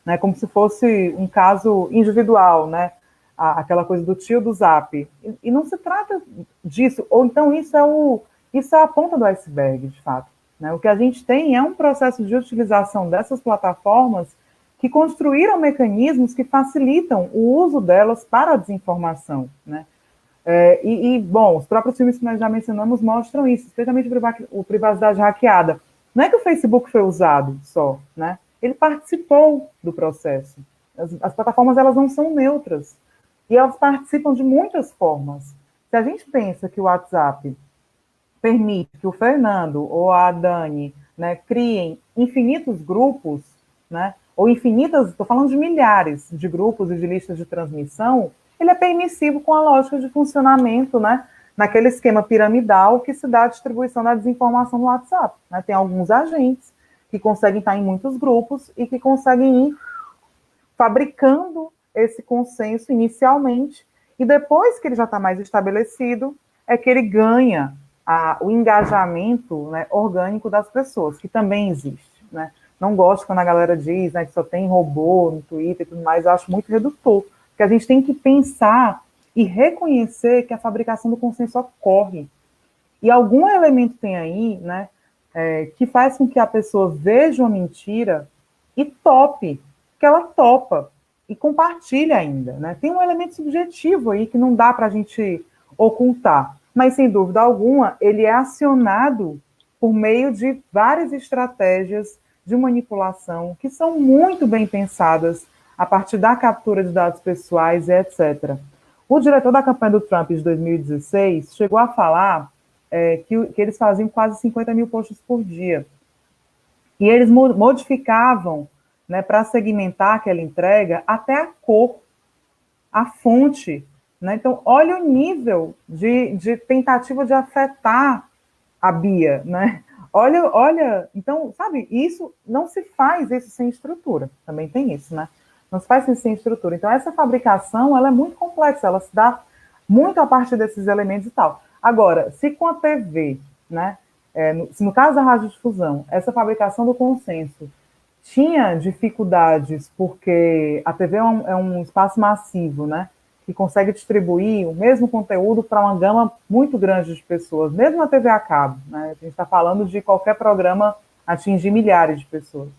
né, como se fosse um caso individual, né, aquela coisa do tio do Zap. E não se trata disso, ou então isso é a ponta do iceberg, de fato. Né? O que a gente tem é um processo de utilização dessas plataformas que construíram mecanismos que facilitam o uso delas para a desinformação. Né? Bom, os próprios filmes que nós já mencionamos mostram isso, especialmente o Privacidade Hackeada. Não é que o Facebook foi usado só, né? Ele participou do processo. As plataformas, elas não são neutras, e elas participam de muitas formas. Se a gente pensa que o WhatsApp permite que o Fernando ou a Dani, né, criem infinitos grupos, né, ou estou falando de milhares de grupos e de listas de transmissão, ele é permissivo com a lógica de funcionamento, né, naquele esquema piramidal que se dá a distribuição da desinformação no WhatsApp. Né? Tem alguns agentes que conseguem estar em muitos grupos e que conseguem ir fabricando esse consenso inicialmente, e depois que ele já está mais estabelecido, é que ele ganha o engajamento, né, orgânico das pessoas, que também existe. Né? Não gosto quando a galera diz, né, que só tem robô no Twitter e tudo mais, eu acho muito redutor, porque a gente tem que pensar e reconhecer que a fabricação do consenso ocorre. E algum elemento tem aí, né, que faz com que a pessoa veja uma mentira e tope, que ela topa, e compartilha ainda. Né? Tem um elemento subjetivo aí que não dá para a gente ocultar. Mas, sem dúvida alguma, ele é acionado por meio de várias estratégias de manipulação que são muito bem pensadas a partir da captura de dados pessoais e etc. O diretor da campanha do Trump de 2016 chegou a falar que eles faziam quase 50 mil posts por dia. E eles modificavam, né, para segmentar aquela entrega até a cor, a fonte. Né? Então, olha o nível de tentativa de afetar a Bia, né? Olha, então, sabe, isso não se faz isso sem estrutura, também tem isso, né? Não se faz isso sem estrutura. Então, essa fabricação, ela é muito complexa, ela se dá muito a partir desses elementos e tal. Agora, se com a TV, né, no caso da radiodifusão, essa fabricação do consenso tinha dificuldades, porque a TV é um espaço massivo, né, que consegue distribuir o mesmo conteúdo para uma gama muito grande de pessoas, mesmo a TV a cabo, né, a gente está falando de qualquer programa atingir milhares de pessoas.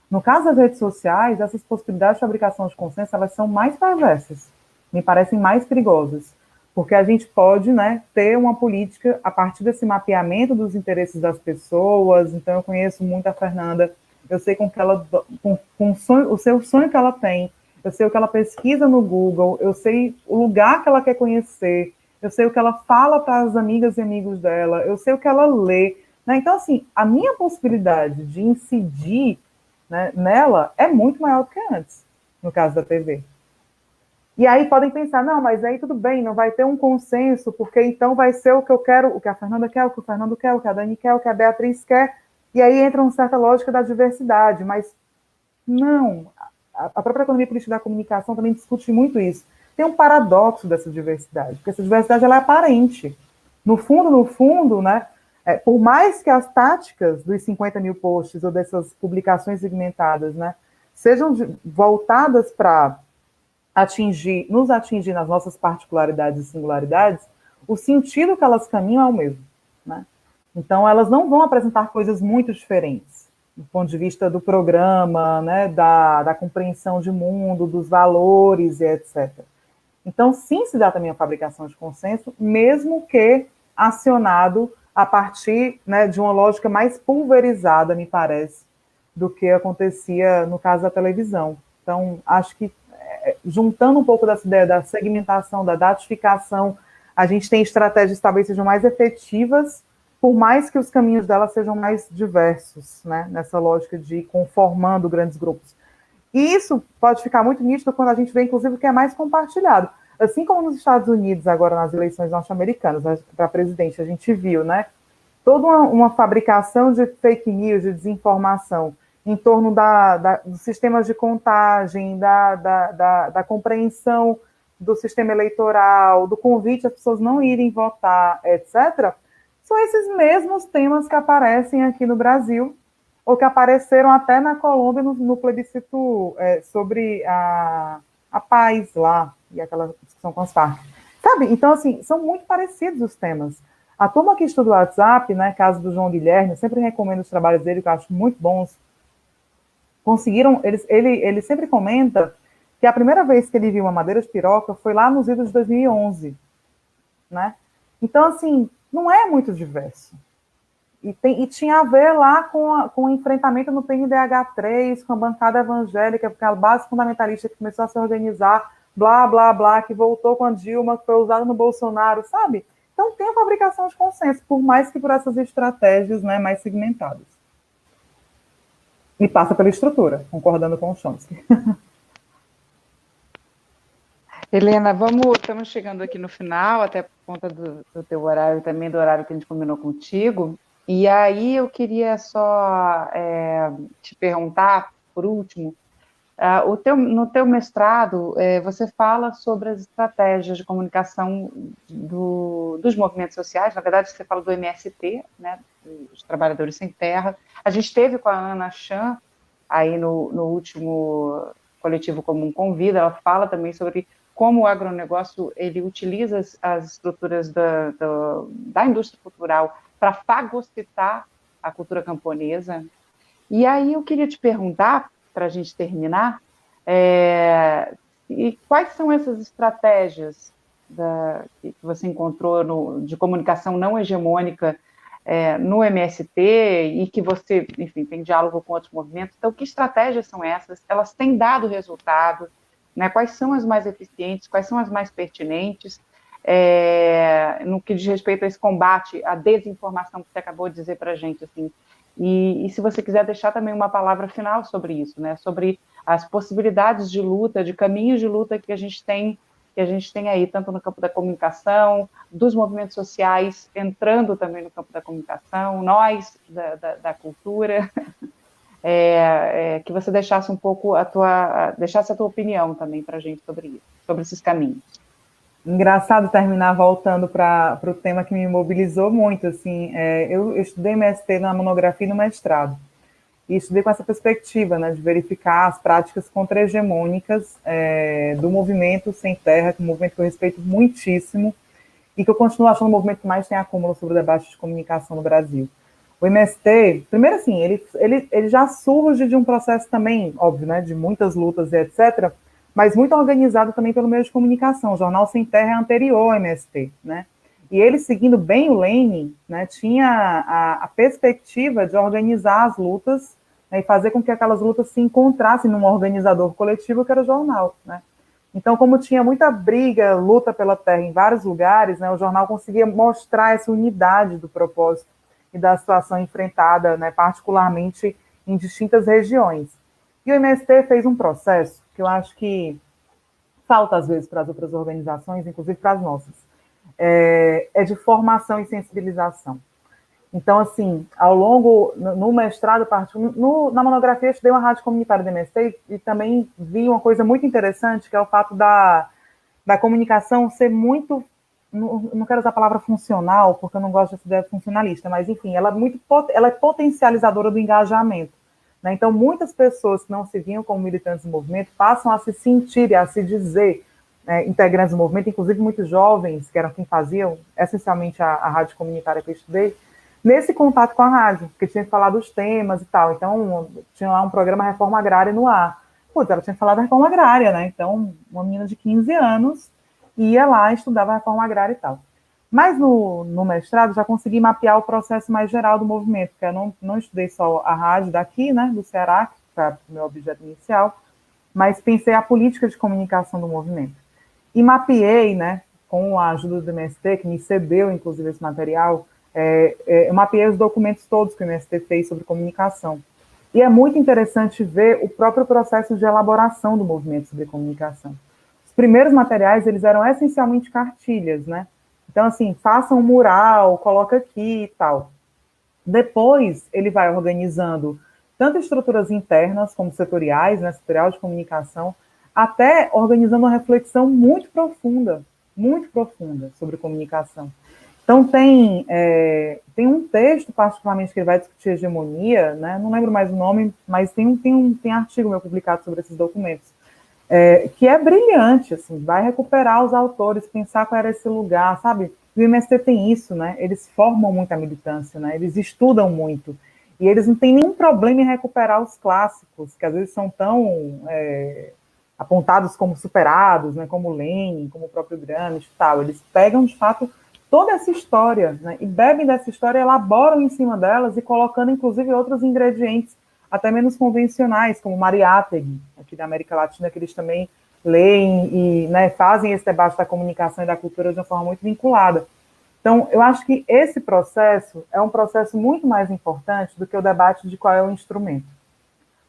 No caso das redes sociais, essas possibilidades de fabricação de consenso, elas são mais perversas, me parecem mais perigosas, porque a gente pode, né, ter uma política a partir desse mapeamento dos interesses das pessoas. Então, eu conheço muito a Fernanda, eu sei com o seu sonho que ela tem, eu sei o que ela pesquisa no Google, eu sei o lugar que ela quer conhecer, eu sei o que ela fala para as amigas e amigos dela, eu sei o que ela lê. Né? Então, assim, a minha possibilidade de incidir, né, nela é muito maior do que antes, no caso da TV. E aí podem pensar, não, mas aí tudo bem, não vai ter um consenso, porque então vai ser o que eu quero, o que a Fernanda quer, o que o Fernando quer, o que a Dani quer, o que a Beatriz quer, e aí entra uma certa lógica da diversidade, mas não, a própria economia política da comunicação também discute muito isso. Tem um paradoxo dessa diversidade, porque essa diversidade ela é aparente. No fundo, né, por mais que as táticas dos 50 mil posts ou dessas publicações segmentadas, né, sejam voltadas para nos atingir nas nossas particularidades e singularidades, o sentido que elas caminham é o mesmo. Né? Então, elas não vão apresentar coisas muito diferentes, do ponto de vista do programa, né, da compreensão de mundo, dos valores e etc. Então, sim, se dá também a fabricação de consenso, mesmo que acionado a partir, né, de uma lógica mais pulverizada, me parece, do que acontecia no caso da televisão. Então, acho que, juntando um pouco dessa ideia da segmentação, da datificação, a gente tem estratégias que talvez sejam mais efetivas, por mais que os caminhos delas sejam mais diversos, né, nessa lógica de ir conformando grandes grupos. E isso pode ficar muito nítido quando a gente vê, inclusive, o que é mais compartilhado. Assim como nos Estados Unidos, agora nas eleições norte-americanas, né, para presidente, a gente viu, né, toda uma fabricação de fake news, de desinformação, em torno dos sistemas de contagem, da compreensão do sistema eleitoral, do convite às pessoas não irem votar, etc., são esses mesmos temas que aparecem aqui no Brasil, ou que apareceram até na Colômbia no plebiscito sobre a paz lá, e aquela discussão com as Farc. Sabe? Então, assim, são muito parecidos os temas. A turma que estuda o WhatsApp, né, caso do João Guilherme, eu sempre recomendo os trabalhos dele, que eu acho muito bons. Ele sempre comenta que a primeira vez que ele viu uma madeira de piroca foi lá nos idos de 2011. Né? Então, assim, não é muito diverso. E tinha a ver lá com o enfrentamento no PNDH3, com a bancada evangélica, porque a base fundamentalista que começou a se organizar, blá, blá, blá, que voltou com a Dilma, que foi usada no Bolsonaro, sabe? Então tem a fabricação de consenso, por mais que por essas estratégias, né, mais segmentadas. E passa pela estrutura, concordando com o Chomsky. Helena, estamos chegando aqui no final, até por conta do teu horário e também do horário que a gente combinou contigo. E aí eu queria só te perguntar, por último, no teu mestrado, você fala sobre as estratégias de comunicação dos movimentos sociais, na verdade você fala do MST, né, os Trabalhadores Sem Terra. A gente teve com a Ana Chan, aí no último Coletivo Comum Convida, ela fala também sobre como o agronegócio ele utiliza as estruturas da indústria cultural para fagocitar a cultura camponesa. E aí eu queria te perguntar, para a gente terminar, e quais são essas estratégias que você encontrou de comunicação não hegemônica no MST e que você, enfim, tem diálogo com outros movimentos. Então, que estratégias são essas? Elas têm dado resultado? Né? Quais são as mais eficientes? Quais são as mais pertinentes? No que diz respeito a esse combate à desinformação que você acabou de dizer para a gente, assim, e se você quiser deixar também uma palavra final sobre isso, né, sobre as possibilidades de luta, de caminhos de luta que a gente tem aí, tanto no campo da comunicação, dos movimentos sociais, entrando também no campo da comunicação, nós, da cultura, que você deixasse um pouco deixasse a tua opinião também para a gente sobre isso, sobre esses caminhos. Engraçado terminar voltando para o tema que me mobilizou muito, assim, eu estudei MST na monografia e no mestrado, e estudei com essa perspectiva, né, de verificar as práticas contra-hegemônicas do movimento Sem Terra, que é um movimento que eu respeito muitíssimo, e que eu continuo achando o movimento que mais tem acúmulo sobre o debate de comunicação no Brasil. O MST, primeiro assim, ele já surge de um processo também, óbvio, né, de muitas lutas e etc., mas muito organizado também pelo meio de comunicação. O Jornal Sem Terra é anterior ao MST, né? E ele, seguindo bem o Lenin, né, tinha a perspectiva de organizar as lutas, né, e fazer com que aquelas lutas se encontrassem num organizador coletivo que era o jornal, né? Então, como tinha muita briga, luta pela terra em vários lugares, né, o jornal conseguia mostrar essa unidade do propósito e da situação enfrentada, né, particularmente em distintas regiões. E o MST fez um processo que eu acho que falta, às vezes, para as outras organizações, inclusive para as nossas, de formação e sensibilização. Então, assim, ao longo, no mestrado, na monografia, eu estudei uma rádio comunitária do MST e também vi uma coisa muito interessante, que é o fato da comunicação ser muito, não quero usar a palavra funcional, porque eu não gosto dessa ideia funcionalista, mas, enfim, ela é potencializadora do engajamento. Né? Então, muitas pessoas que não se viam como militantes do movimento passam a se sentir, a se dizer integrantes do movimento, inclusive muitos jovens, que eram quem faziam, essencialmente a rádio comunitária que eu estudei, nesse contato com a rádio, porque tinha que falar dos temas e tal. Então, tinha lá um programa Reforma Agrária no ar. Putz, ela tinha que falar da reforma agrária, né? Então, uma menina de 15 anos ia lá e estudava a reforma agrária e tal. Mas no mestrado já consegui mapear o processo mais geral do movimento, porque eu não estudei só a rádio daqui, né, do Ceará, que foi o meu objeto inicial, mas pensei a política de comunicação do movimento. E mapeei, né, com a ajuda do MST, que me cedeu, inclusive, esse material, eu mapeei os documentos todos que o MST fez sobre comunicação. E é muito interessante ver o próprio processo de elaboração do movimento sobre comunicação. Os primeiros materiais, eles eram essencialmente cartilhas, né? Então, assim, faça um mural, coloca aqui e tal. Depois, ele vai organizando tanto estruturas internas, como setoriais, né, setorial de comunicação, até organizando uma reflexão muito profunda sobre comunicação. Então, tem um texto, particularmente, que ele vai discutir hegemonia, né, não lembro mais o nome, mas tem artigo meu publicado sobre esses documentos, que é brilhante, assim, vai recuperar os autores, pensar qual era esse lugar, sabe? O MST tem isso, né? Eles formam muito a militância, né? Eles estudam muito. E eles não têm nenhum problema em recuperar os clássicos, que às vezes são tão apontados como superados, né? Como Lenin, como o próprio Gramsci e tal. Eles pegam, de fato, toda essa história, né? E bebem dessa história, elaboram em cima delas e colocando, inclusive, outros ingredientes até menos convencionais, como Mariátegui, aqui da América Latina, que eles também leem e, né, fazem esse debate da comunicação e da cultura de uma forma muito vinculada. Então, eu acho que esse processo é um processo muito mais importante do que o debate de qual é o instrumento.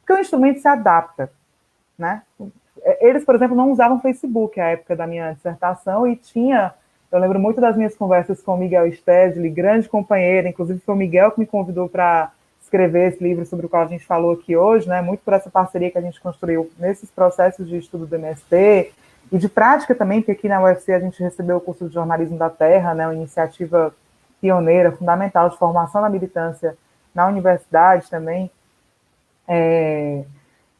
Porque o instrumento se adapta, né? Eles, por exemplo, não usavam Facebook à época da minha dissertação e eu lembro muito das minhas conversas com o Miguel Stedley, grande companheiro, inclusive foi o Miguel que me convidou para escrever esse livro sobre o qual a gente falou aqui hoje, né, muito por essa parceria que a gente construiu nesses processos de estudo do MST e de prática também, porque aqui na UFC a gente recebeu o curso de jornalismo da Terra, né, uma iniciativa pioneira, fundamental de formação da militância na universidade também.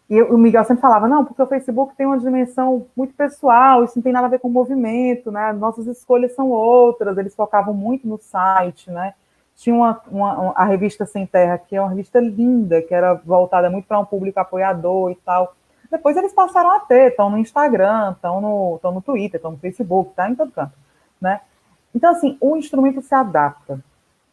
E o Miguel sempre falava, não, porque o Facebook tem uma dimensão muito pessoal, isso não tem nada a ver com o movimento, né, nossas escolhas são outras, eles focavam muito no site, né. Tinha a revista Sem Terra, que é uma revista linda, que era voltada muito para um público apoiador e tal. Depois eles passaram a ter, estão no Instagram, estão no Twitter, estão no Facebook, está em todo canto, né? Então, assim, o instrumento se adapta,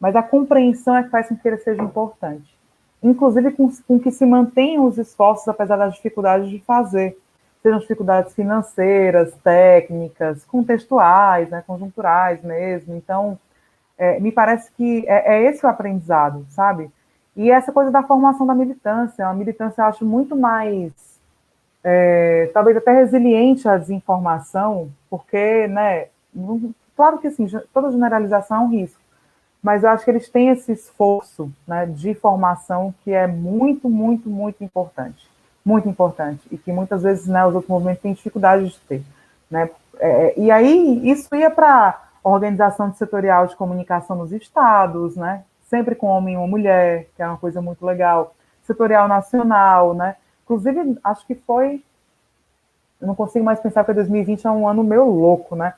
mas a compreensão é que faz com que ele seja importante. Inclusive com que se mantenham os esforços, apesar das dificuldades de fazer, sejam dificuldades financeiras, técnicas, contextuais, né, conjunturais mesmo. Então, me parece que é esse o aprendizado, sabe? E essa coisa da formação da militância, a militância eu acho muito mais, talvez até resiliente à desinformação, porque, né, claro que assim, toda generalização é um risco, mas eu acho que eles têm esse esforço, né, de formação que é muito, muito, muito importante, e que muitas vezes, né, os outros movimentos têm dificuldade de ter, né? E aí isso ia para organização setorial de comunicação nos estados, né, sempre com homem e uma mulher, que é uma coisa muito legal, setorial nacional, né, inclusive acho que foi, eu não consigo mais pensar porque 2020 é um ano meio louco, né,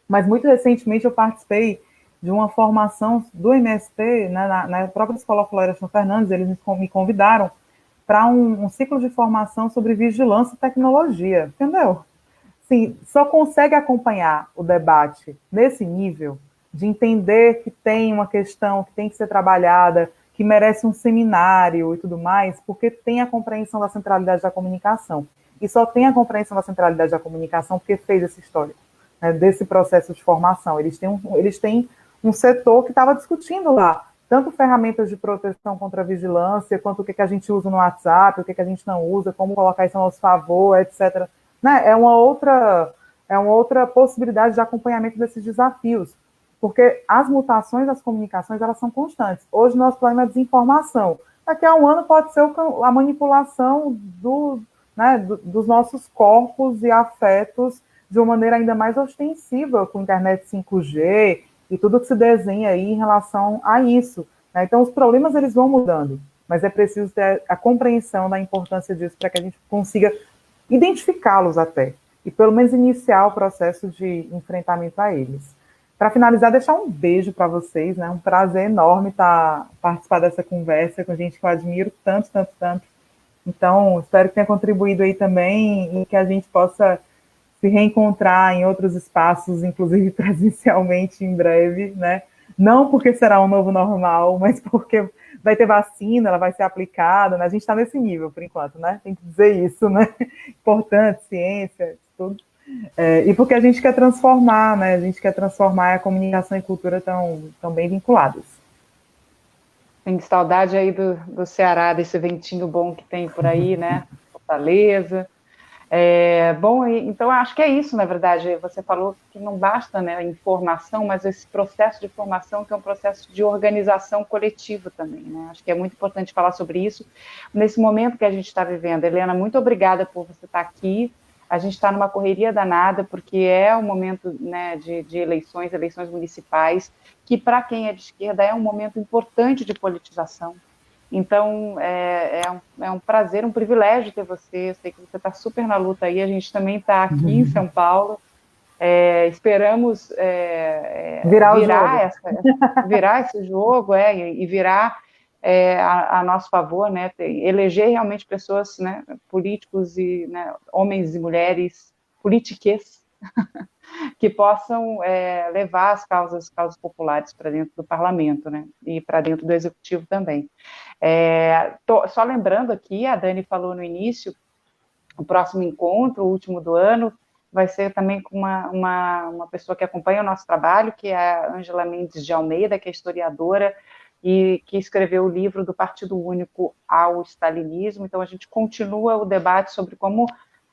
mas muito recentemente eu participei de uma formação do MST, né, na própria Escola Florestan Fernandes, eles me convidaram para um ciclo de formação sobre vigilância e tecnologia, entendeu? Sim, só consegue acompanhar o debate nesse nível de entender que tem uma questão que tem que ser trabalhada, que merece um seminário e tudo mais, porque tem a compreensão da centralidade da comunicação. E só tem a compreensão da centralidade da comunicação porque fez essa história, né, desse processo de formação. Eles têm um setor que estava discutindo lá, tanto ferramentas de proteção contra a vigilância, quanto o que a gente usa no WhatsApp, o que a gente não usa, como colocar isso a nosso favor, etc. Né? É uma outra possibilidade de acompanhamento desses desafios, porque as mutações das comunicações, elas são constantes. Hoje, nosso problema é a desinformação. Daqui a um ano pode ser a manipulação dos nossos corpos e afetos de uma maneira ainda mais ostensiva, com internet 5G e tudo que se desenha aí em relação a isso, né? Então, os problemas, eles vão mudando, mas é preciso ter a compreensão da importância disso para que a gente consiga identificá-los até, e pelo menos iniciar o processo de enfrentamento a eles. Para finalizar, deixar um beijo para vocês, né? Um prazer enorme participar dessa conversa com gente que eu admiro tanto, tanto, tanto. Então, espero que tenha contribuído aí também e que a gente possa se reencontrar em outros espaços, inclusive presencialmente em breve, né? Não porque será um novo normal, mas porque vai ter vacina, ela vai ser aplicada, né? A gente está nesse nível, por enquanto, né? Tem que dizer isso, né? Importante, ciência, tudo. E porque a gente quer transformar, né? A gente quer transformar, a comunicação e cultura tão bem vinculadas. Tem saudade aí do Ceará, desse ventinho bom que tem por aí, né? Fortaleza. Bom, então acho que é isso, na verdade. Você falou que não basta, né, a informação, mas esse processo de formação que é um processo de organização coletiva também, né? Acho que é muito importante falar sobre isso nesse momento que a gente está vivendo. Helena, muito obrigada por você estar aqui. A gente está numa correria danada, porque é um momento, né, de eleições municipais, que para quem é de esquerda é um momento importante de politização. Então, é um prazer, um privilégio ter você. Eu sei que você está super na luta aí, a gente também está aqui em São Paulo. Esperamos virar esse jogo e virar a nosso favor, né? Eleger realmente pessoas, né, políticos e, né, homens e mulheres politiques que possam levar as causas populares para dentro do parlamento, né, e para dentro do executivo também. Só lembrando aqui, a Dani falou no início, o próximo encontro, o último do ano, vai ser também com uma pessoa que acompanha o nosso trabalho, que é a Ângela Mendes de Almeida, que é historiadora e que escreveu o livro Do Partido Único ao Stalinismo. Então, a gente continua o debate sobre como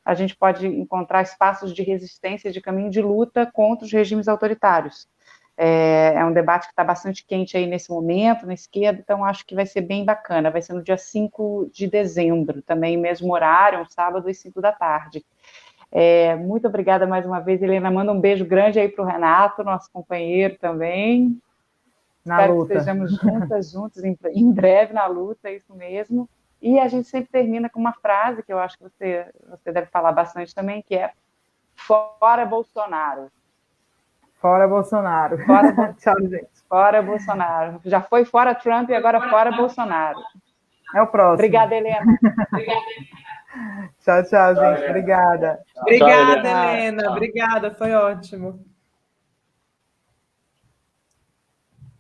a gente pode encontrar espaços de resistência, de caminho de luta contra os regimes autoritários. É um debate que está bastante quente aí nesse momento, na esquerda, então acho que vai ser bem bacana. Vai ser no dia 5 de dezembro, também mesmo horário, um sábado, às 5 da tarde. Muito obrigada mais uma vez, Helena. Manda um beijo grande aí para o Renato, nosso companheiro também. Espero que estejamos juntos em breve na luta, é isso mesmo. E a gente sempre termina com uma frase que eu acho que você deve falar bastante também, que é fora Bolsonaro. Fora Bolsonaro. Tchau, gente. Fora Bolsonaro. Já foi fora Trump e agora fora Bolsonaro. É o próximo. Obrigada, Helena. Obrigada. Tchau, tchau, gente. Obrigada. Obrigada, Tchau, Helena. Obrigada, foi ótimo.